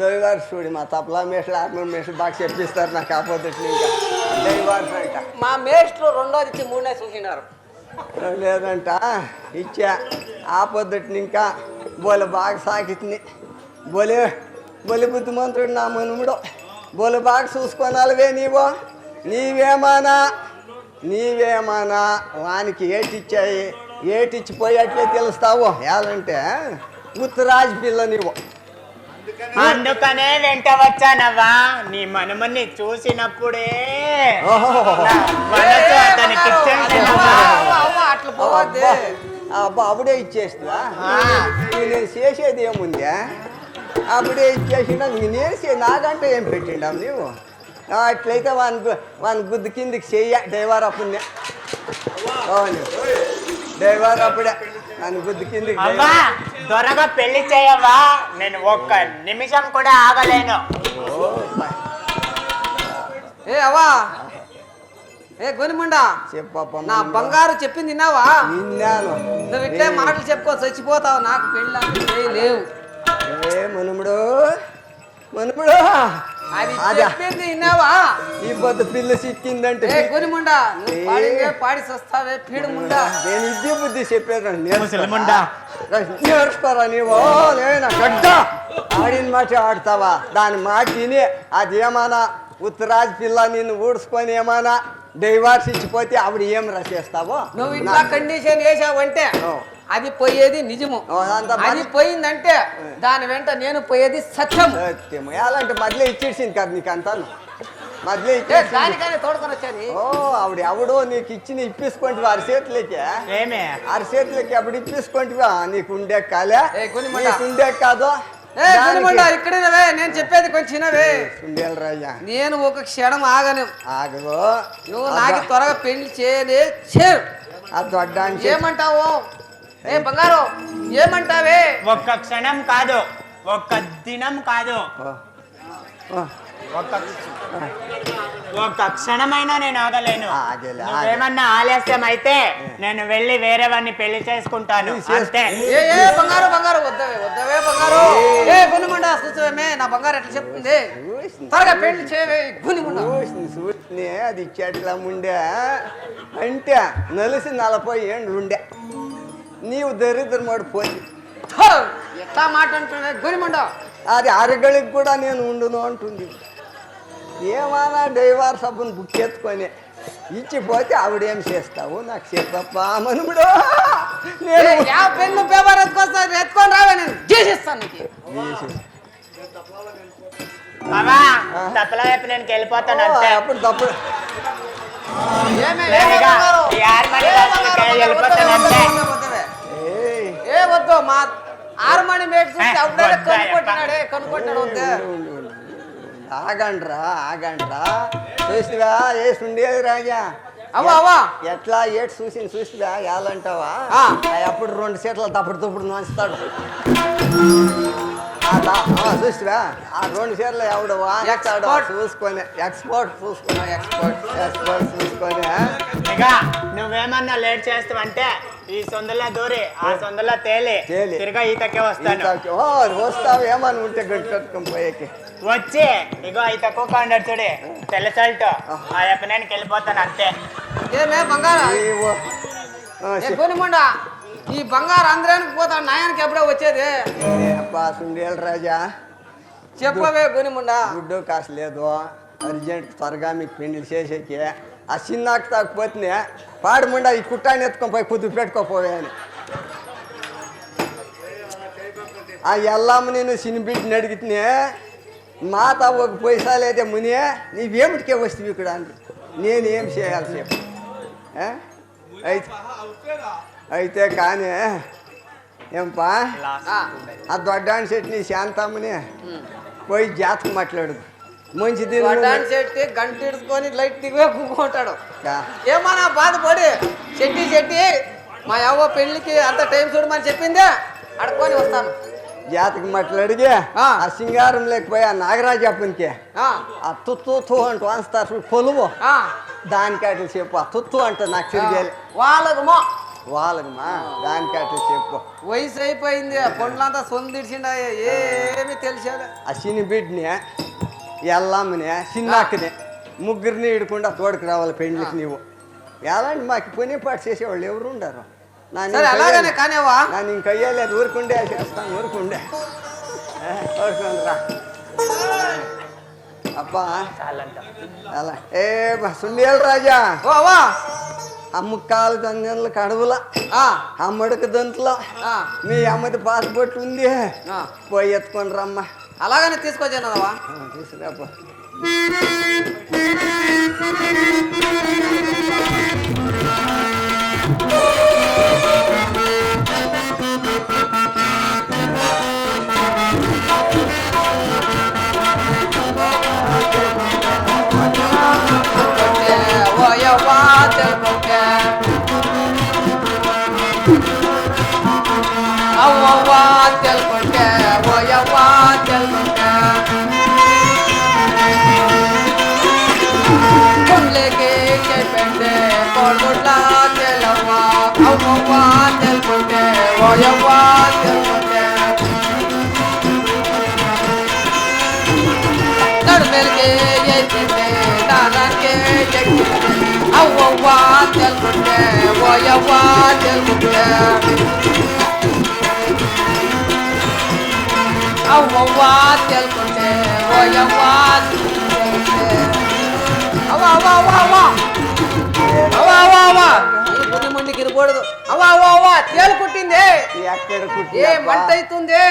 [SPEAKER 5] డైవర్స్ చూడి మా తపలా మేషలు ఆత్మ మేషలు బాగా చెప్పిస్తారు నాకు ఆపోజిట్. ఇంకా డైవర్స్ అంట
[SPEAKER 4] మా మేస్ట్లు రెండోది ఇచ్చి 3 చూసినారు.
[SPEAKER 5] లేదంట ఇచ్చా ఆపోజిట్. ఇంకా బోలే బాగా సాగితుంది. బోలే బుద్ధిమంతుడు నా మనుముడు. బోలే బాగా చూసుకోనాలివే నీవు. నీవేమానా వానికి ఏటిచ్చాయి ఏటిచ్చిపోయేట్లే తెలుస్తావు. ఏలంటే ఉత్తరాజ్ పిల్ల నీవు.
[SPEAKER 7] అందుకనే వెంట వచ్చానవ్వా. నీ మనుమని చూసినప్పుడే మనసు అతనికి
[SPEAKER 4] అట్లా పోవద్దే.
[SPEAKER 5] అబ్బా అప్పుడే ఇచ్చేస్తా. నేను చేసేది ఏముందా, అప్పుడే ఇచ్చేసిన నాకంటే ఏం పెట్టిండావు నీవు. అట్లయితే వాని గుద్దు కిందికి చెయ్య డ్రైవర్ అప్పుడే. డ్రైవర్ అప్పుడే నన్ను గుద్దు కిందికి.
[SPEAKER 7] అవ్వా త్వరగా పెళ్లి చేయవా, నేను 1 నిమిషం కూడా ఆగలేను.
[SPEAKER 4] ఏ అవ్వా ఏ గొనిముండా
[SPEAKER 5] చెప్పప్ప.
[SPEAKER 4] నా బంగారు చెప్పింది విన్నావా?
[SPEAKER 5] విన్నాను.
[SPEAKER 4] నువ్వు ఇట్లే మాటలు చెప్పుకో చచ్చిపోతావు. నాకు పెళ్ళి లేవు.
[SPEAKER 5] ఏ మనుముడు
[SPEAKER 4] అది చెప్పింది విన్నావా?
[SPEAKER 5] ఈ పొద్దు పిల్ల సిక్కిందంటే
[SPEAKER 4] ఏ గొనిముండా నువ్వు పాడిందే పాడి వస్తావే పీడు ముండా.
[SPEAKER 5] నేను ఇద్ది బుద్ధి చెప్పేదా
[SPEAKER 7] ముసలిముండా.
[SPEAKER 5] నేర్చుకోరా నీవు. లేనా గడ్డ ఆడిన మాట ఆడతావా? దాని మాట విని అదేమన్నా ఉత్తరాజ్ పిల్ల నిన్ను ఊడ్చుకొని ఏమన్నా డైవర్స్ ఇచ్చిపోతే ఆవిడ ఏం రచేస్తావో.
[SPEAKER 4] నువ్వు ఇట్లా కండిషన్ వేసావంటే అది పోయేది నిజము. అది పోయిందంటే దాని వెంట నేను పోయేది సత్యం.
[SPEAKER 5] సత్యము ఎలాంటి మధ్యలో ఇచ్చేసింది కదా నీకు అంతాను. మధ్యలో
[SPEAKER 4] దానికనే తోడుకొని వచ్చాను.
[SPEAKER 5] ఆవిడ ఎవడో నీకు ఇచ్చి ఇప్పించుకుంటే అరిచేతులకి
[SPEAKER 7] ఏమే
[SPEAKER 5] అరిచేతులకి అప్పుడు ఇప్పించుకుంటువా. నీకు ఉండే కాలే ఉండే కాదు.
[SPEAKER 4] ఇక్కడేనవే నేను చెప్పేది కొంచెం
[SPEAKER 5] రాజా.
[SPEAKER 4] నేను ఒక క్షణం ఆగను.
[SPEAKER 5] ఆగదు.
[SPEAKER 4] నువ్వు నాకు త్వరగా పెళ్లి చేయలేదు. ఏమంటావు? ఏ బంగారు ఏమంటావే?
[SPEAKER 7] 1 క్షణం కాదు, 1 దినం కాదు, 1 క్షణమైనా నేను ఆగలేను. నువ్వేమన్నా ఆలస్యం అయితే నేను వెళ్ళి వేరే వాడిని పెళ్లి చేసుకుంటాను అంతే.
[SPEAKER 4] బంగారు బంగారు వద్దవే బంగారు. ఏ గునిముండా చూసావేమే నా బంగారు ఎట్లా చెప్తుంది. త్వరగా పెళ్లి చేయవే గునిముండా.
[SPEAKER 5] అది చెట్ల ముండే అంటే నలిసి 40 ఏండ్లు ఉండే. నీవు దరిద్రం పడిపోయి
[SPEAKER 4] ఎట్లా మాట అంటున్నా గునిముండా.
[SPEAKER 5] అది అరగలికి కూడా నేను ఉండును అంటుంది. ఏమన్నా డైవర్ సబ్బును బుక్ ఎత్తుకొని ఇచ్చిపోతే ఆవిడేం చేస్తావు నాకు చెప్పప్పా మనుముడు. నేను
[SPEAKER 4] పెన్ను పేపర్ ఎత్తుకొని రావే నేను చేసిస్తాను.
[SPEAKER 7] తప్పల వైపు నేను వెళ్ళిపోతాను అంతే.
[SPEAKER 5] అప్పుడు తప్పుడు
[SPEAKER 7] వెళ్ళిపోతాను అంతే.
[SPEAKER 4] ఏ వద్దు మా 6 మణి మేట్ చూసి అప్పుడే కనుక్కుంటాడు. వద్దు
[SPEAKER 5] ఆగండ్రా చూసివా ఏసుండేది రాజా.
[SPEAKER 4] అవ్వా
[SPEAKER 5] ఎట్లా ఏటు చూసివా ఏలంటావా? అప్పుడు 2 సీట్ల తప్పుడు నోస్తాడు. చూసివా ఆ 2 చీరలు ఎవడవా
[SPEAKER 4] Export.
[SPEAKER 5] చూసుకొని ఎక్స్పోర్ట్ చూసుకొని
[SPEAKER 4] ఎక్స్పర్ట్
[SPEAKER 5] ఎక్స్పోర్ట్ చూసుకొని
[SPEAKER 7] ఇక నువ్వేమన్నా లేట్ చేస్తావంటే ఈ సొందలో దూరి ఆ సొందలో తేలి
[SPEAKER 5] తేలి.
[SPEAKER 7] తిరగా ఈతకే వస్తాను
[SPEAKER 5] వస్తావు ఏమని ఉంటే గట్టి కట్టుకొని పోయేకి
[SPEAKER 7] వచ్చి ఇగో ఈ తక్కువ కాండాడు చూడే తెల్ల సల్ట్ ఆ యొక్క నేను వెళ్ళిపోతాను అంతే.
[SPEAKER 4] ఏమే బంగారం
[SPEAKER 5] నీవు
[SPEAKER 4] గోనిముండ ఈ బంగారు ఆంధ్రానికి పోతాడు నాయానికి ఎప్పుడో వచ్చేది
[SPEAKER 5] అబ్బా సుండేలు రాజా
[SPEAKER 4] చెప్పవే గోనిముండ
[SPEAKER 5] గుడ్డు కాసు లేదు అర్జెంట్ త్వరగా మీకు పెళ్లి చేసేకి ఆ చిన్నాకు తాకపోతే పాడముండా ఈ కుట్టాన్ని ఎత్తుకొని పోయి కుదురు పెట్టుకోపోవే అని ఆ ఎల్లమ్మ నేను సినిబిడ్ని అడిగితే మాత ఒక పైసా లేదే ముని నీవేమిటికే వస్తుంది ఇక్కడ అని నేనేం చేయాలి చెప్పు అయితే అయితే కానీ ఏంపా ఆ దొడ్డాని చెట్ని శాంతమ్మని పోయి జాతకు మాట్లాడు మంచిది
[SPEAKER 4] వడ్డాన్ చెట్టి గంట ఇడుచుకొని లైట్ దిగిపోయి కూకుంటాడు ఏమన్నా బాధపడి చెట్టి మా యవ్వ పెళ్లికి అంత టైం చూడమని చెప్పిందే అడుక్కొని వస్తాను
[SPEAKER 5] జాతకు మాట్లాడిగి ఆ సింగారం లేకపోయి ఆ నాగరాజు అప్పనికి ఆ తుత్తు అంటూ అనిస్తారు కొలువు దానికి అట్లా చెప్పు ఆ తుత్తు అంటే నాకు తిరిగేది
[SPEAKER 4] వాళ్ళకమో
[SPEAKER 5] వాళ్ళకమ్మా దానికి అట్లా చెప్పు
[SPEAKER 4] వయసు అయిపోయింది పండ్లంతా సొందిడిచిండా ఏమి తెలిసేది
[SPEAKER 5] ఆ చిన్న బిడ్డని ఎల్లమ్మని చిన్నాకని ముగ్గురిని ఇడకుండా తోడుకు రావాలి పెండ్లికి నీవు ఎలాంటి మాకు పనిపాటు చేసేవాళ్ళు ఎవరు ఉండరు
[SPEAKER 4] సరే అలాగనే కానివా
[SPEAKER 5] నన్ను ఇంక అయ్యలేదు ఊరుకుండే చేస్తాను ఊరుకుండే ఊరుకుండ్రా అబ్బా అలా ఏ సుండేలు రాజా
[SPEAKER 4] ఓవా
[SPEAKER 5] ఆ ముక్కాలు దంజన్లు కడువుల ఆ మడుకు దంతులో మీ అమ్మది పాస్పోర్ట్ ఉంది పోయి ఎత్తుకొని రమ్మా
[SPEAKER 4] అలాగనే తీసుకొచ్చానవా
[SPEAKER 5] తీసుకురాపో
[SPEAKER 4] నడుమెలిగే దానానికి అవ్వవ్వా తెలుకుంటే ఓయవ్వా తెలుకుంటే అవ్వవ్వా తెలుకుంటే ఓయవ్వా అవ్వా అవ్వా అవ్వా అవ్వా అవ్వా అవ్వా అవ్వా ఈ బుద్ధి ముండికి ఇరకూడదు అవ్వా అవ్వా అవ్వా తేలు కుట్టింది
[SPEAKER 5] ఎక్కడ
[SPEAKER 4] ఏ మంట అవుతుంది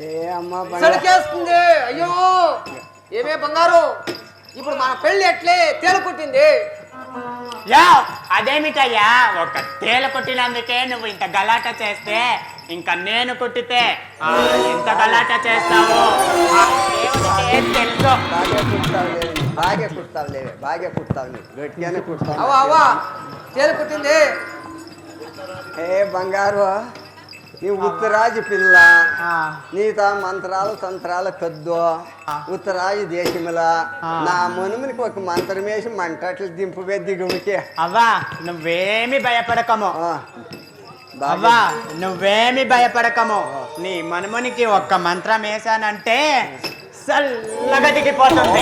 [SPEAKER 5] ఏ అమ్మా
[SPEAKER 4] సడికేస్తుంది అయ్యో ఏమే బంగారు ఇప్పుడు మన పెళ్లి ఎట్లే తేలు కుట్టింది
[SPEAKER 7] యా అదేమిటయ్యా ఒక తేల కొట్టినందుకే నువ్వు ఇంత గలాట చేస్తే ఇంకా నేను కొట్టితే ఎంత గలాట చేస్తావో ఆ దేవుడికి ఏం తెలుసు.
[SPEAKER 5] బాగా కుడతావు గట్టిగానే కుడతావు
[SPEAKER 4] అవ్వా అవ్వా తేలు కుట్టింది
[SPEAKER 5] ఏ బంగారు నీ ఉత్తరాజు పిల్ల నీత మంత్రాలు తంత్రాలు కద్దు ఉత్తరాజు దేశముల నా మనుమనికి ఒక మంత్రం వేసి మంటట్లు దింపువే దిగుమికి
[SPEAKER 7] అవ్వా నువ్వేమి భయపడకము అవ్వా నువ్వేమి భయపడకము నీ మనుమనికి ఒక్క మంత్రం వేసానంటే చల్లగా దిగిపోతుంది.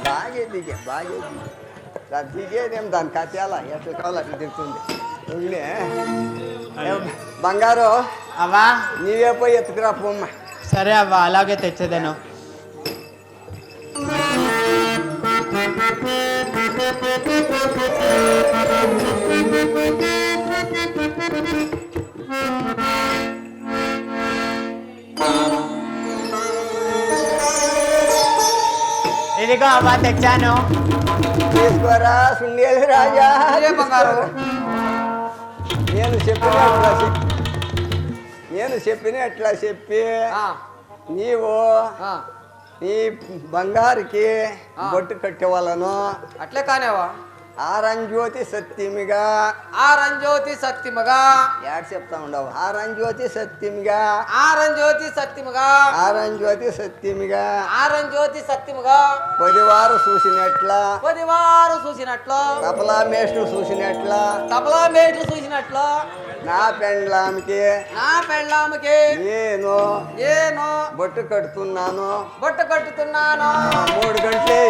[SPEAKER 5] బాగా దిగేదేం దాని కథ ఎట్లా కావాలి అట్లా దిగుతుంది బంగారు
[SPEAKER 7] అవ్వా
[SPEAKER 5] నీవే పోయి ఎత్తుకురా పోమ్మ
[SPEAKER 7] సరే అవ్వా అలాగే తెచ్చేదేను. ఇదిగో అవ్వా తెచ్చాను.
[SPEAKER 5] తీసుకోరా సుండేలు రాజా
[SPEAKER 4] బంగారు
[SPEAKER 5] నేను చెప్పినట్లా చెప్పి నీవు నీ బంగారుకి బొట్టు కట్టేవాళ్ళను
[SPEAKER 4] అట్లే కానివా
[SPEAKER 5] ఆరంజ్యోతి సత్యమిగా
[SPEAKER 4] ఆరంజ్యోతి సత్యముగా
[SPEAKER 5] యాడ్ చెప్తా ఉండవు ఆరంజ్యోతి సత్యమిగా
[SPEAKER 4] ఆరంజ్యోతి సత్యముగా
[SPEAKER 5] ఆరంజ్యోతి సత్యమిగా
[SPEAKER 4] ఆరంజ్యోతి సత్యముగా
[SPEAKER 5] పదివారు చూసినట్ల
[SPEAKER 4] పదివారు చూసినట్లు
[SPEAKER 5] తపలా మేస్టు చూసినట్ల
[SPEAKER 4] తబలా మేట్లు చూసినట్లు
[SPEAKER 5] నా పెండ్లాంకి
[SPEAKER 4] నా పెళ్ళాముకి
[SPEAKER 5] నేను
[SPEAKER 4] బొట్టు కట్టుతున్నాను
[SPEAKER 5] 3 గంటలే